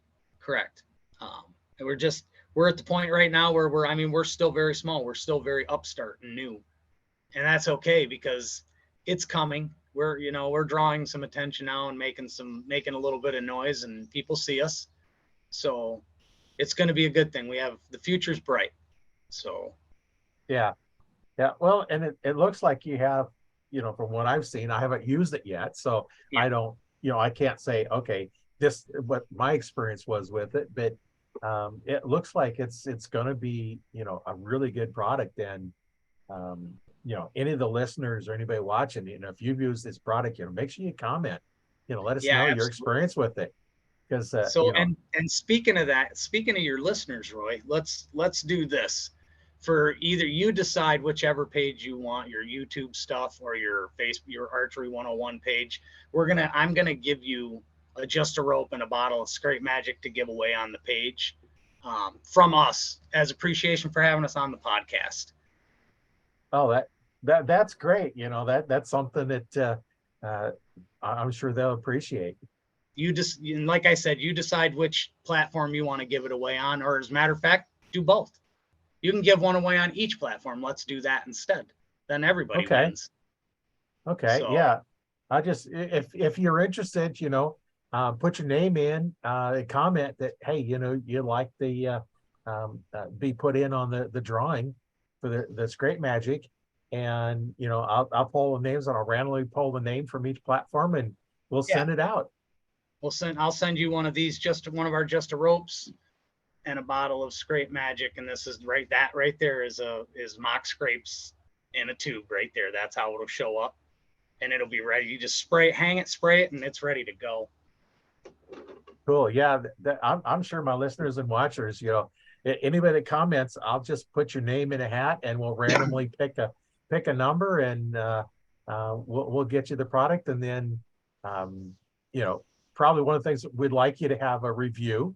And we're at the point right now where we're still very small. We're still very upstart and new, and that's okay because it's coming. We're drawing some attention now and making a little bit of noise, and people see us. So it's going to be a good thing. The future's bright. So. Yeah. Well, and it looks like you have, you know, from what I've seen, I haven't used it yet. So I don't, you know, I can't say, okay, this, what my experience was with it, but it looks like it's going to be, you know, a really good product. And, you know, any of the listeners or anybody watching, you know, if you've used this product, you know, make sure you comment, you know, let us know absolutely. your experience with it. Because so, you know, and speaking of your listeners, Roy, let's do this. For either you decide whichever page you want, your YouTube stuff or your Archery 101 page, I'm gonna give you just a rope and a bottle of scrape magic to give away on the page, from us as appreciation for having us on the podcast. Oh, that's great. You know, that's something that I'm sure they'll appreciate. Like I said, you decide which platform you want to give it away on, or as a matter of fact, do both. You can give one away on each platform. Let's do that instead. Then everybody wins. Okay. So, yeah. I just, if you're interested, you know, put your name in, comment that, hey, you know, you'd like the be put in on the drawing for the scrape magic. And, you know, I'll pull the names, and I'll randomly pull the name from each platform, and we'll send it out. I'll send you one of these, one of our Just a Ropes and a bottle of scrape magic. And this is right there is mock scrapes in a tube right there. That's how it'll show up, and it'll be ready. You just spray it, and it's ready to go. Cool. Yeah. I'm sure my listeners and watchers, you know, anybody that comments, I'll just put your name in a hat, and we'll randomly pick a number, and we'll get you the product. And then, you know, probably one of the things we'd like you to have a review.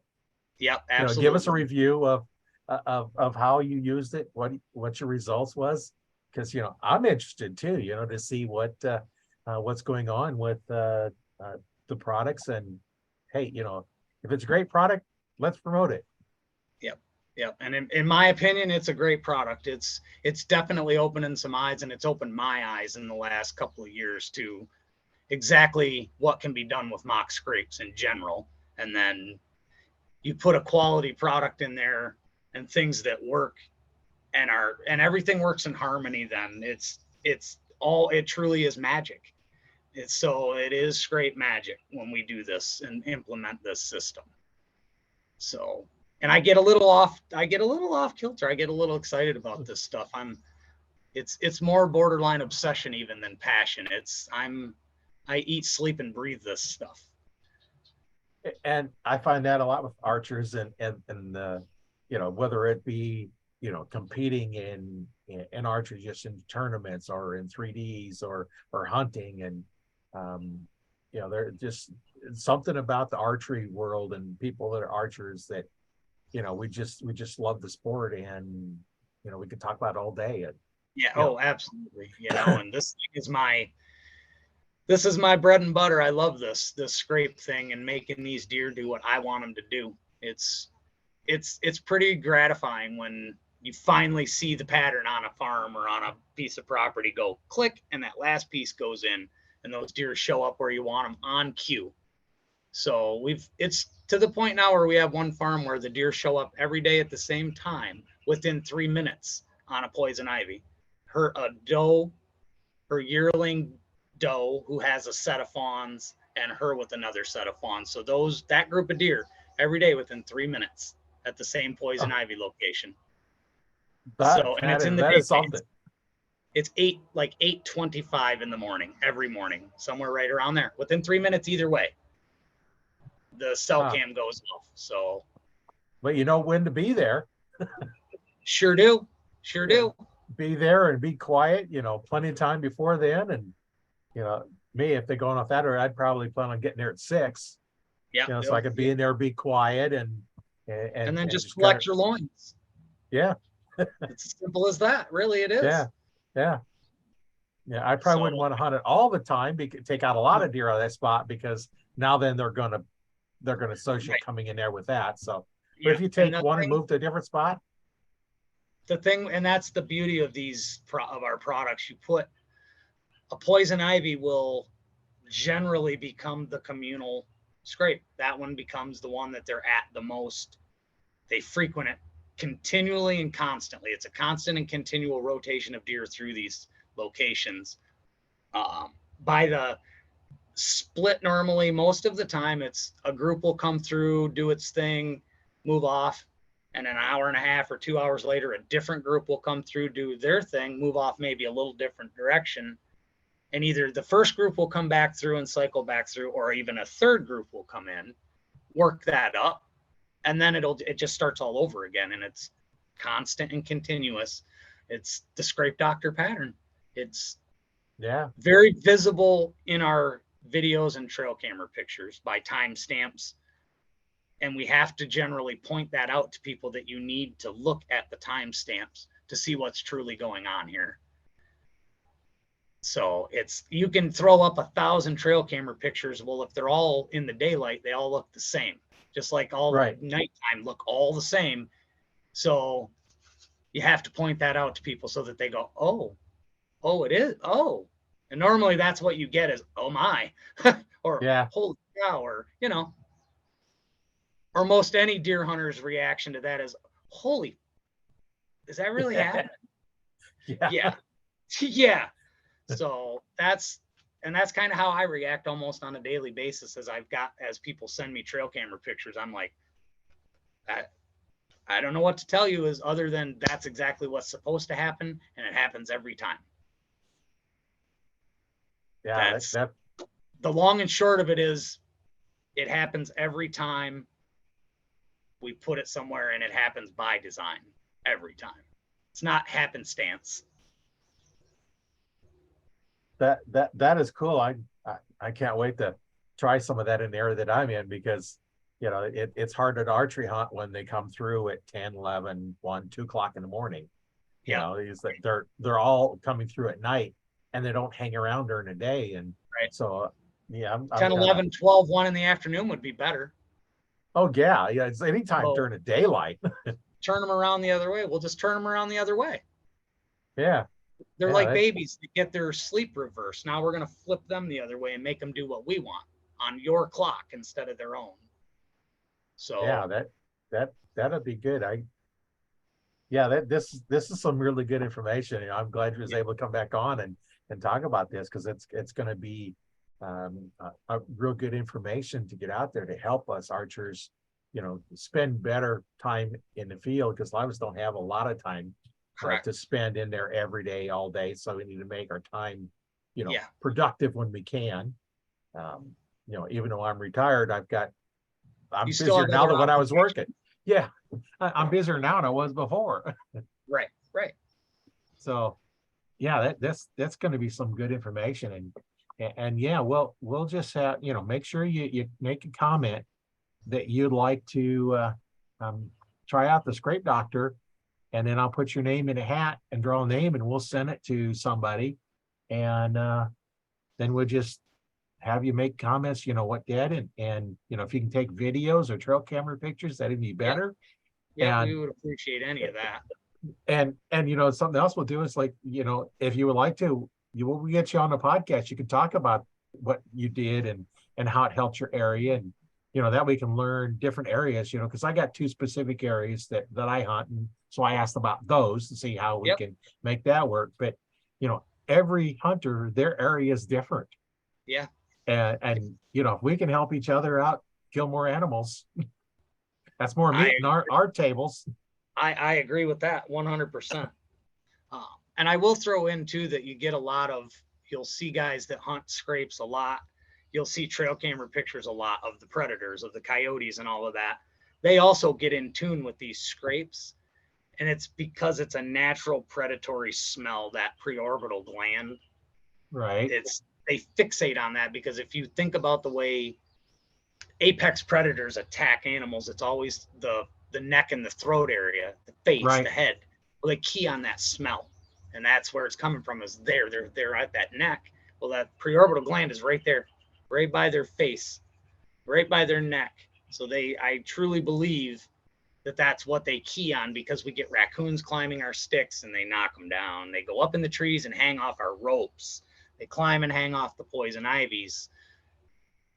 Yep, absolutely. You know, give us a review of how you used it, what your results was, because, you know, I'm interested too, you know, to see what's going on with the products. And hey, you know, if it's a great product, let's promote it. Yep. And in my opinion, it's a great product. It's definitely opening some eyes, and it's opened my eyes in the last couple of years to exactly what can be done with mock scrapes in general. And then you put a quality product in there and things that work and everything works in harmony. Then it truly is magic. So it is scrape magic when we do this and implement this system. So, and I get a little off kilter. I get a little excited about this stuff. It's more borderline obsession even than passion. I eat, sleep, and breathe this stuff. And I find that a lot with archers and whether it be, competing in archery, just in tournaments or in 3Ds or hunting. And, they're just something about the archery world and people that are archers that, we just love the sport, and, we could talk about it all day. And, yeah. Oh, absolutely. And this is my bread and butter. I love this scrape thing and making these deer do what I want them to do. It's pretty gratifying when you finally see the pattern on a farm or on a piece of property go click, and that last piece goes in, and those deer show up where you want them on cue. So it's to the point now where we have one farm where the deer show up every day at the same time within 3 minutes on a poison ivy. Her yearling doe who has a set of fawns, and her with another set of fawns. So that group of deer every day within 3 minutes at the same poison ivy location. And it's in the day. Something. It's 8:25 in the morning, every morning, somewhere right around there. Within 3 minutes either way, the cell cam goes off. So, but you know when to be there. Sure do. Be there and be quiet. Plenty of time before then, and me, if they're going off that, or I'd probably plan on getting there at 6. Yeah. So I could be in there, be quiet, and then just flex your loins. Yeah. It's as simple as that. Really, it is. Yeah. I probably wouldn't want to hunt it all the time, take out a lot of deer out of that spot, because now then they're gonna associate coming in there with that. So, but if you take one and move to a different spot, the thing, and that's the beauty of of our products. You put a poison ivy will generally become the communal scrape. That one becomes the one that they're at the most. They frequent it continually and constantly. It's a constant and continual rotation of deer through these locations. By the split, normally, most of the time, it's a group will come through, do its thing, move off, and an hour and a half or 2 hours later, a different group will come through, do their thing, move off maybe a little different direction. And either the first group will come back through and cycle back through, or even a third group will come in, work that up, and then it just starts all over again. And it's constant and continuous. It's the scrape doctor pattern. It's very visible in our videos and trail camera pictures by timestamps. And we have to generally point that out to people that you need to look at the timestamps to see what's truly going on here. So you can throw up 1,000 trail camera pictures. Well, if they're all in the daylight, they all look the same, just like all the nighttime look all the same. So you have to point that out to people so that they go, oh, it is. Oh, and normally that's what you get is, oh my, or holy cow, or, or most any deer hunter's reaction to that is, holy, is that really happening? Yeah. So that's kind of how I react almost on a daily basis as people send me trail camera pictures. I'm like, I don't know what to tell you is other than that's exactly what's supposed to happen. And it happens every time. Yeah. That's the long and short of it is it happens every time we put it somewhere, and it happens by design every time. It's not happenstance. That is cool. I can't wait to try some of that in the area that I'm in, because it's hard to archery hunt when they come through at 10, 11, 1, 2 o'clock in the morning. They're all coming through at night, and they don't hang around during the day. And so 10, 11, 12, 1 in the afternoon would be better. Oh yeah. It's anytime during the daylight. Turn them around the other way. We'll just turn them around the other way. Yeah. They're like babies that get their sleep reversed. Now we're going to flip them the other way and make them do what we want on your clock instead of their own. So that'd be good. This is some really good information. I'm glad you was able to come back on and talk about this, because it's going to be real good information to get out there to help us archers, spend better time in the field, because a lot of us don't have a lot of time Correct. to spend in there every day, all day. So we need to make our time, Yeah. productive when we can. Even though I'm retired, I'm You still busier have now other than when I was obligations. working. Yeah, I'm busier now than I was before. Right. Right. So yeah, that's going to be some good information. And yeah, we'll just have, make sure you make a comment that you'd like to try out the scrape doctor, and then I'll put your name in a hat and draw a name, and we'll send it to somebody, and then we'll just have you make comments, what did, and if you can take videos or trail camera pictures, that'd be Yeah. better. Yeah. And We would appreciate any of that. something else we'll do is, like, if you would like to, we'll get you on the podcast. You can talk about what you did and how it helped your area, and that we can learn different areas, because I got two specific areas that I hunt, and so I asked about those to see how we Yep. can make that work. But every hunter, their area is different. Yeah. And if we can help each other out, kill more animals, that's more meat in our tables. I agree with that 100%. And I will throw in too that you'll see guys that hunt scrapes a lot. You'll see trail camera pictures a lot of the predators, of the coyotes and all of that. They also get in tune with these scrapes. And it's because it's a natural predatory smell, that preorbital gland. Right. They fixate on that, because if you think about the way apex predators attack animals, it's always the neck and the throat area, the face, right. The head. Well, they key on that smell, and that's where it's coming from. Is they're at that neck. Well, that preorbital gland is right there, right by their face, right by their neck. So I truly believe that that's what they key on, because we get raccoons climbing our sticks and they knock them down. They go up in the trees and hang off our ropes. They climb and hang off the poison ivies.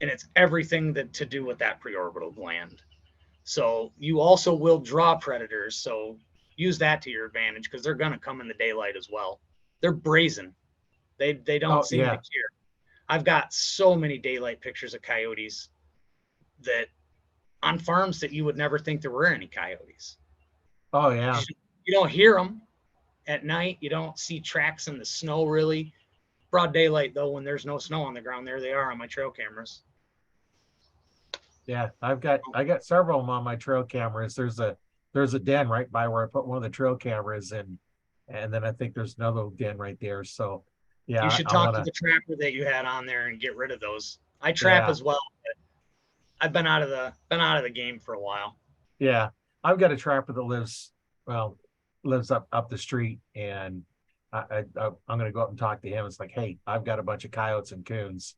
And it's everything to do with that preorbital gland. So you also will draw predators. So use that to your advantage, because they're going to come in the daylight as well. They're brazen. They don't seem to care. I've got so many daylight pictures of coyotes that on farms that you would never think there were any coyotes. Oh yeah. You don't hear them at night. You don't see tracks in the snow really. Broad daylight though, when there's no snow on the ground, there they are on my trail cameras. Yeah, I got several of them on my trail cameras. There's a den right by where I put one of the trail cameras in, and then I think there's another den right there. So yeah, you should talk to the trapper that you had on there and get rid of those. I trap as well, but I've been out of the game for a while. Yeah, I've got a trapper that lives up the street, and I'm going to go up and talk to him. It's like, hey, I've got a bunch of coyotes and coons.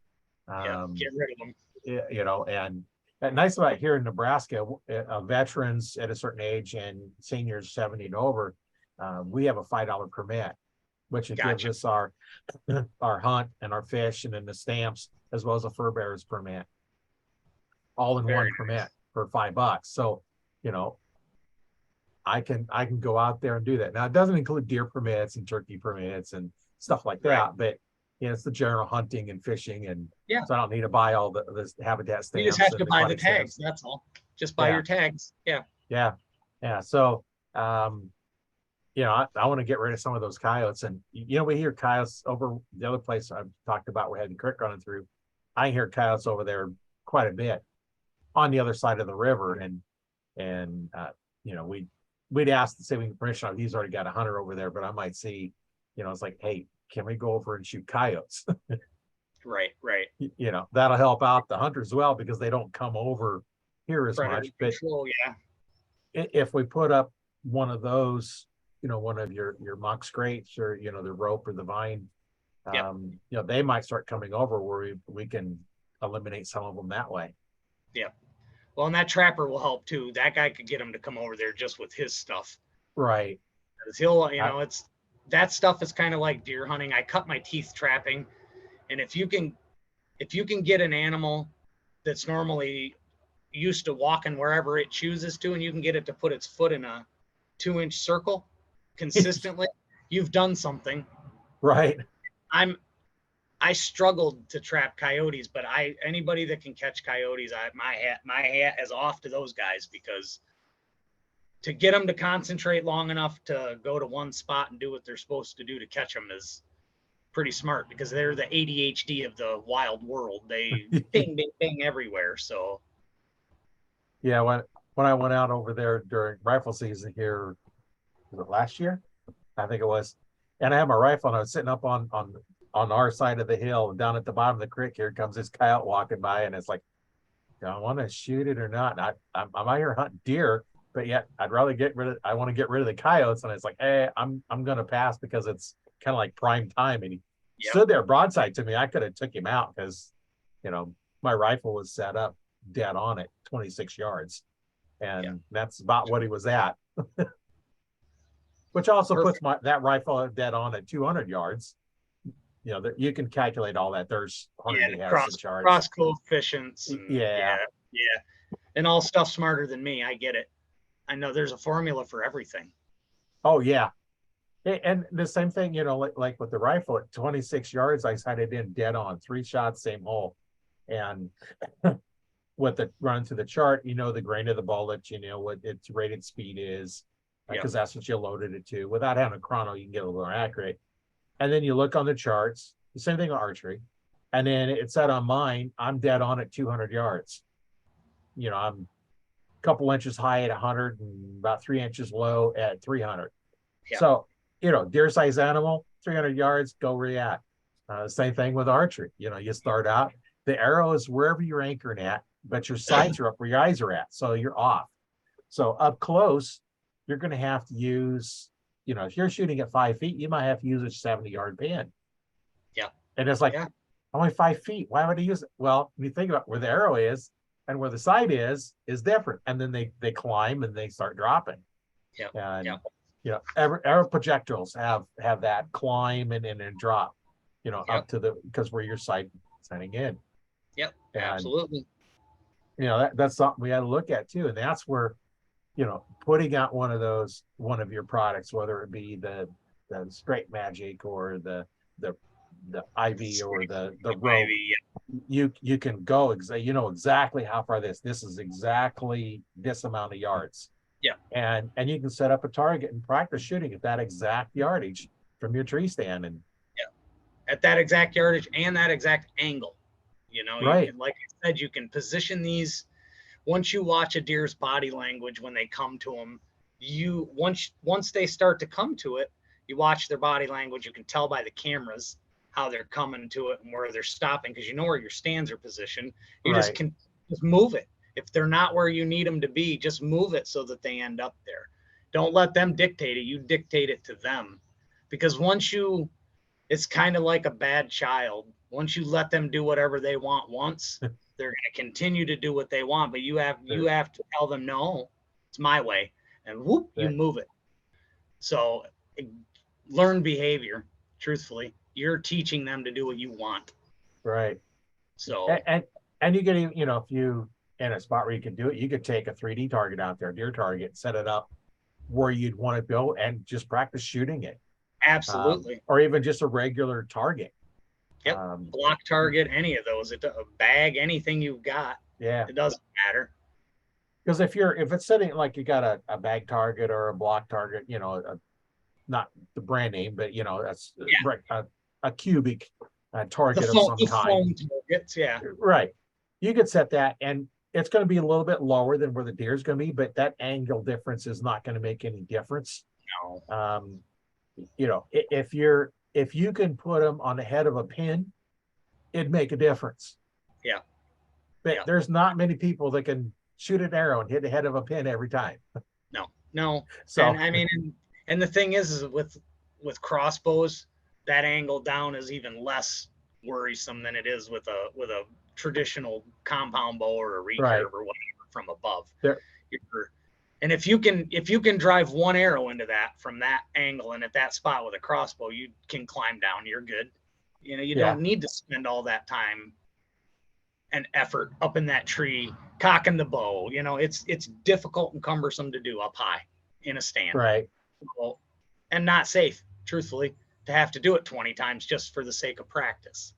Get rid of them. And nice about here in Nebraska, veterans at a certain age and seniors 70 and over, we have a $5 permit, which it gives us our hunt and our fish, and then the stamps, as well as a fur bearer's permit, all in one permit for $5. So, I can go out there and do that. Now, it doesn't include deer permits and turkey permits and stuff like that, but it's the general hunting and fishing, and so I don't need to buy all the habitat stamps. You just have to buy the tags. Stamps. That's all. Just buy your tags. Yeah. So, I want to get rid of some of those coyotes, and we hear coyotes over the other place I've talked about. We had the creek running through. I hear coyotes over there quite a bit on the other side of the river, and we'd ask the saving permission. He's already got a hunter over there, but I might see, it's like, hey, can we go over and shoot coyotes? Right. That'll help out the hunters as well, because they don't come over here as much. But if we put up one of those, one of your mock scrapes, or the rope or the vine, they might start coming over, where we can eliminate some of them that way. Yeah. Well, and that trapper will help too. That guy could get him to come over there just with his stuff. Right. He'll, that stuff is kind of like deer hunting. I cut my teeth trapping, and if you can get an animal that's normally used to walking wherever it chooses to, and you can get it to put its foot in a 2-inch circle consistently, you've done something. Right. I struggled to trap coyotes, but anybody that can catch coyotes, my hat is off to those guys, because to get them to concentrate long enough to go to one spot and do what they're supposed to do to catch them is pretty smart, because they're the ADHD of the wild world. They bing, bing, bing everywhere. So Yeah, when I went out over there during rifle season here, was it last year? I think it was. And I had my rifle and I was sitting up on our side of the hill, and down at the bottom of the creek, here comes this coyote walking by, and it's like, do I want to shoot it or not? I'm out here hunting deer, but yet I want to get rid of the coyotes. And it's like, hey, I'm gonna pass, because it's kind of like prime time. And he yep, stood there broadside to me. I could have took him out, because my rifle was set up dead on at 26 yards. And yep. that's about what he was at. Which also Perfect. puts that rifle dead on at 200 yards. You can calculate all that. There's Yeah, cross yards. cross coefficients. And Yeah. yeah. And all stuff smarter than me. I get it. I know there's a formula for everything. Oh yeah. And the same thing, like with the rifle at 26 yards, I sighted in dead on, 3 shots, same hole. And with the run to the chart, the grain of the bullet, what its rated speed is, because that's what you loaded it to. Without having a chrono, you can get a little more accurate. And then you look on the charts, the same thing with archery. And then it said on mine, I'm dead on at 200 yards. I'm a couple inches high at 100 and about 3 inches low at 300. Yeah. So, deer size animal, 300 yards, go where you at. Same thing with archery. You start out, the arrow is wherever you're anchoring at, but your sights are up where your eyes are at. So you're off. So up close, you're going to have to use, if you're shooting at 5 feet, you might have to use a 70-yard pin. Yeah. And it's like, only 5 feet. Why would I use it? Well, when you think about where the arrow is and where the sight is different. And then they climb and they start dropping. Yeah. And, arrow projectiles have that climb and drop, up to because where your sight setting in. Yep. And, absolutely. That's something we got to look at too. And that's where, putting out one of your products, whether it be the straight magic or the IV or the rope, you can go exactly how far this is exactly this amount of yards. Yeah. And you can set up a target and practice shooting at that exact yardage from your tree stand. And at that exact yardage and that exact angle. Right. Like I said, you can position these. Once you watch a deer's body language when they come to them, once they start to come to it, you watch their body language. You can tell by the cameras how they're coming to it and where they're stopping, because you know where your stands are positioned. You just move it. If they're not where you need them to be, just move it so that they end up there. Don't let them dictate it. You dictate it to them, because it's kind of like a bad child. Once you let them do whatever they want once, they're going to continue to do what they want, but you have to tell them, no, it's my way, and whoop, you move it. So learn behavior. Truthfully, you're teaching them to do what you want. Right. So and you can, if you in a spot where you can do it, you could take a 3D target out there, deer target, set it up where you'd want to go and just practice shooting it. Absolutely. Or even just a regular target. Yep. Block target, any of those, a bag, anything you've got. Yeah. It doesn't matter. Because if it's sitting like you got a bag target or a block target, not the brand name, but that's a cubic target of some kind. Foam targets, yeah. Right. You could set that, and it's going to be a little bit lower than where the deer is going to be, but that angle difference is not going to make any difference. No. If you can put them on the head of a pin, it'd make a difference. Yeah. But there's not many people that can shoot an arrow and hit the head of a pin every time. No. So and I mean, and the thing is with crossbows, that angle down is even less worrisome than it is with a traditional compound bow or a recurve or whatever from above. And if you can drive one arrow into that from that angle and at that spot with a crossbow, you can climb down. You're good. You don't need to spend all that time and effort up in that tree cocking the bow. It's difficult and cumbersome to do up high in a stand. Right. And not safe, truthfully, to have to do it 20 times just for the sake of practice.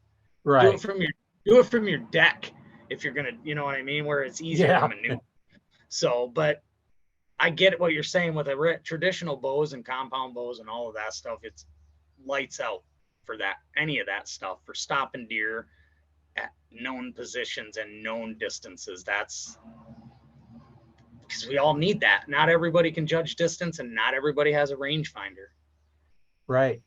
Do Right. it from your deck if you're gonna, you know what I mean, where it's easier to Yeah. maneuver. So, but I get what you're saying with a traditional bows and compound bows and all of that stuff. It's lights out for that, any of that stuff for stopping deer at known positions and known distances. That's because we all need that. Not everybody can judge distance, and not everybody has a rangefinder. Right.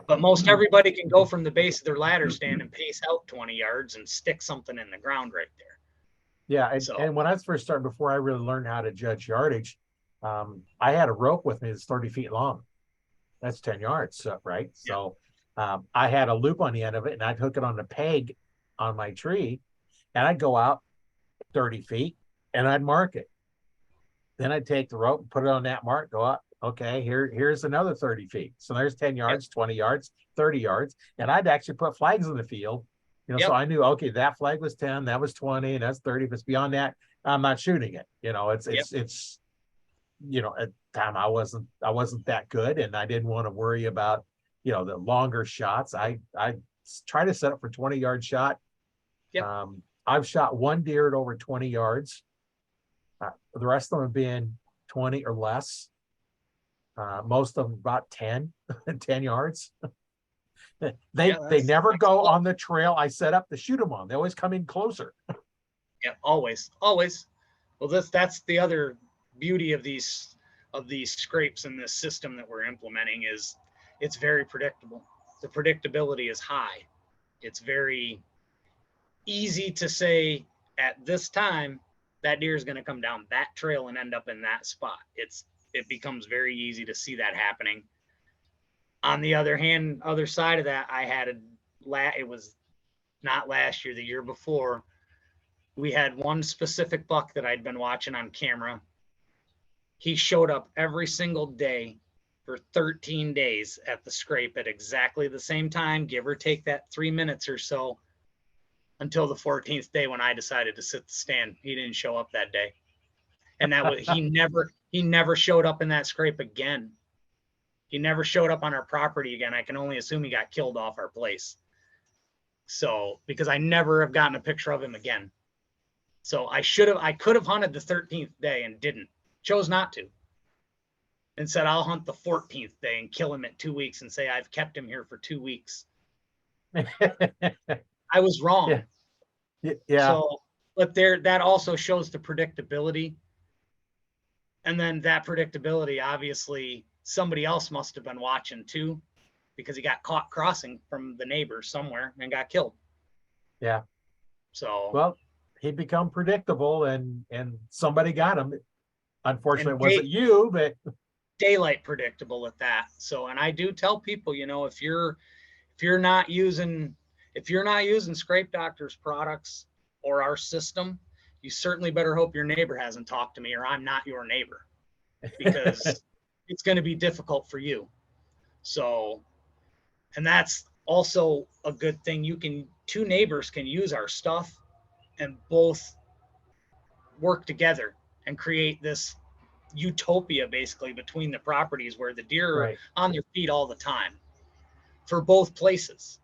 But most everybody can go from the base of their ladder stand and pace out 20 yards and stick something in the ground right there. Yeah. And, So, and when I first started, before I really learned how to judge yardage, I had a rope with me that's 30 feet long. That's 10 yards. So, right. yeah, So I had a loop on the end of it, and I'd hook it on the peg on my tree, and I'd go out 30 feet and I'd mark it. Then I'd take the rope and put it on that mark, go up. Okay, here's another 30 feet. So there's 10 yep, yards, 20 yards, 30 yards. And I'd actually put flags in the field, so yep, I knew, okay, that flag was 10, that was 20, and that's 30. If it's beyond that, I'm not shooting it. yep, At the time I wasn't that good, and I didn't want to worry about, the longer shots. I try to set up for 20-yard shot. yep. I've shot one deer at over 20 yards. The rest of them have been 20 or less. Most of them about 10, 10 yards. They never go on the trail I set up to shoot them on. They always come in closer. Yeah, always, always. Well, that's the other beauty of these scrapes and this system that we're implementing is it's very predictable. The predictability is high. It's very easy to say at this time that deer is going to come down that trail and end up in that spot. It becomes very easy to see that happening. On the other hand, other side of that, it was not last year, the year before. We had one specific buck that I'd been watching on camera. He showed up every single day for 13 days at the scrape at exactly the same time, give or take that 3 minutes or so, until the 14th day when I decided to sit the stand. He didn't show up that day. And that was he never showed up in that scrape again. He never showed up on our property again. I can only assume he got killed off our place. So, because I never have gotten a picture of him again. So I could have hunted the 13th day and didn't. Chose not to. And said, I'll hunt the 14th day and kill him at 2 weeks and say, I've kept him here for 2 weeks. I was wrong. Yeah. So, but that also shows the predictability. And then that predictability, obviously, somebody else must have been watching too, because he got caught crossing from the neighbor somewhere and got killed. Yeah. So, well, he'd become predictable, and somebody got him. Unfortunately, it wasn't you, but daylight predictable at that. So, and I do tell people, if you're not using Scrape Doctor's products or our system, you certainly better hope your neighbor hasn't talked to me, or I'm not your neighbor, because it's going to be difficult for you. So, and that's also a good thing. Two neighbors can use our stuff and both work together and create this utopia basically between the properties where the deer are on their feet all the time for both places.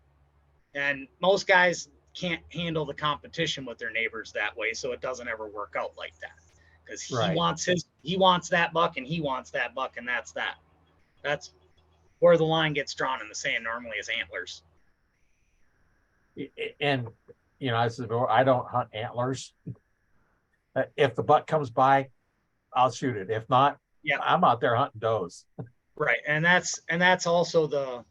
And most guys can't handle the competition with their neighbors that way, so it doesn't ever work out like that, because he wants that buck and he wants that buck, and that's where the line gets drawn in the sand normally is antlers. And I said, I don't hunt antlers. If the buck comes by, I'll shoot it. If not, I'm out there hunting does. Right. And that's also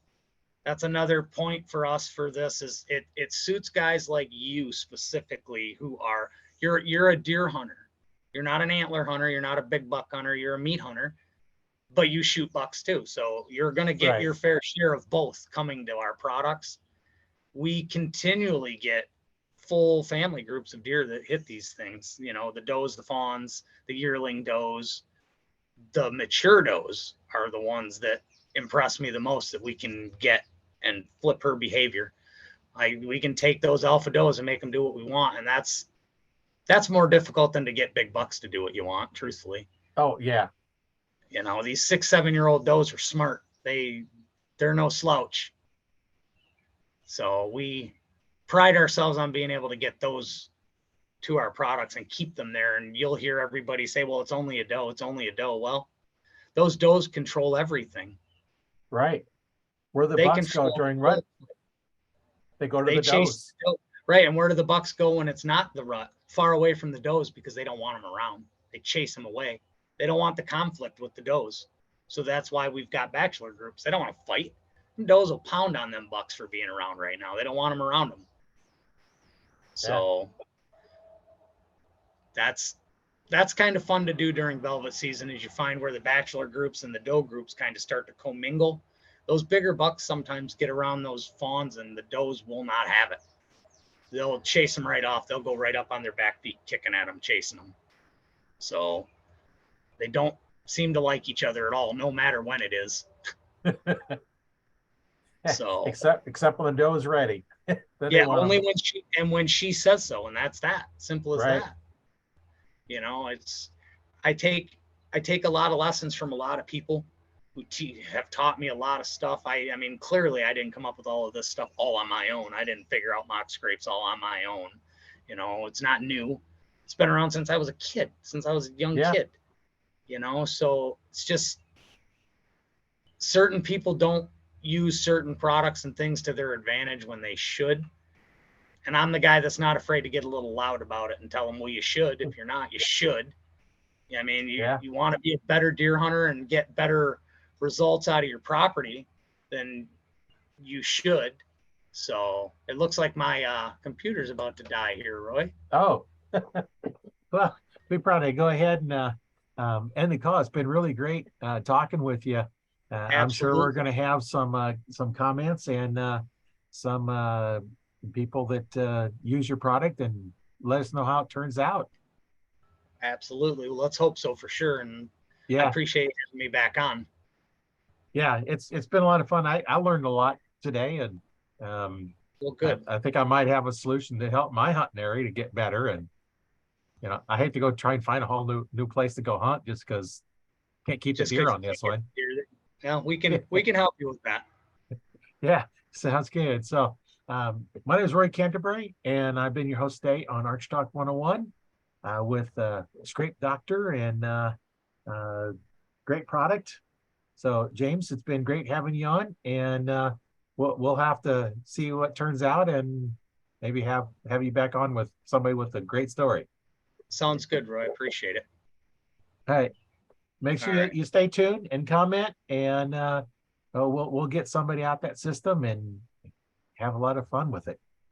that's another point for us for this is it suits guys like you specifically who are, you're a deer hunter. You're not an antler hunter. You're not a big buck hunter. You're a meat hunter, but you shoot bucks too. So you're going to get your fair share of both coming to our products. We continually get full family groups of deer that hit these things, the does, the fawns, the yearling does. The mature does are the ones that impress me the most, that we can get and flip her behavior. We can take those alpha does and make them do what we want, and that's more difficult than to get big bucks to do what you want, truthfully. Oh yeah. These 6-7 year old does are smart. They're no slouch. So we pride ourselves on being able to get those to our products and keep them there. And you'll hear everybody say, well, it's only a doe. It's only a doe. Well, those does control everything. Right. Where the They bucks go control during rut, they go to they the chase does. the doe. Right. And where do the bucks go when it's not the rut? Far away from the does, because they don't want them around. They chase them away. They don't want the conflict with the does. So that's why we've got bachelor groups. They don't want to fight. Does will pound on them bucks for being around right now. They don't want them around them. So that's kind of fun to do during velvet season, is you find where the bachelor groups and the doe groups kind of start to commingle. Those bigger bucks sometimes get around those fawns, and the does will not have it. They'll chase them right off. They'll go right up on their back feet, kicking at them, chasing them. So they don't seem to like each other at all, no matter when it is. So except when the doe is ready. Yeah, only when she says so, and that's that. Simple as right. that. You know, it's I take a lot of lessons from a lot of people who have taught me a lot of stuff. I mean, clearly I didn't come up with all of this stuff all on my own. I didn't figure out mock scrapes all on my own. You know, it's not new. It's been around since I was a kid, since I was a young kid. You know, so it's just certain people don't use certain products and things to their advantage when they should. And I'm the guy that's not afraid to get a little loud about it and tell them, well, you should. If you're not, you should. I mean, you want to be a better deer hunter and get better results out of your property, then you should. So it looks like my computer's about to die here, Roy. Oh, well, we probably go ahead and end the call. It's been really great talking with you. I'm sure we're going to have some comments and some people that use your product, and let us know how it turns out. Absolutely. Well, let's hope so for sure. And I appreciate having me back on. Yeah, it's been a lot of fun. I learned a lot today, and well, good. I think I might have a solution to help my hunting area to get better. And you know, I hate to go try and find a whole new place to go hunt just because can't keep the deer on this one. Yeah, we can help you with that. Yeah, sounds good. So my name is Roy Canterbury, and I've been your host today on Archery Talk 101 with Scrape Doctor and great product. So James, it's been great having you on, and we'll have to see what turns out, and maybe have you back on with somebody with a great story. Sounds good, Roy. Appreciate it. All right. Make sure that you stay tuned and comment, and we'll get somebody out that system and have a lot of fun with it.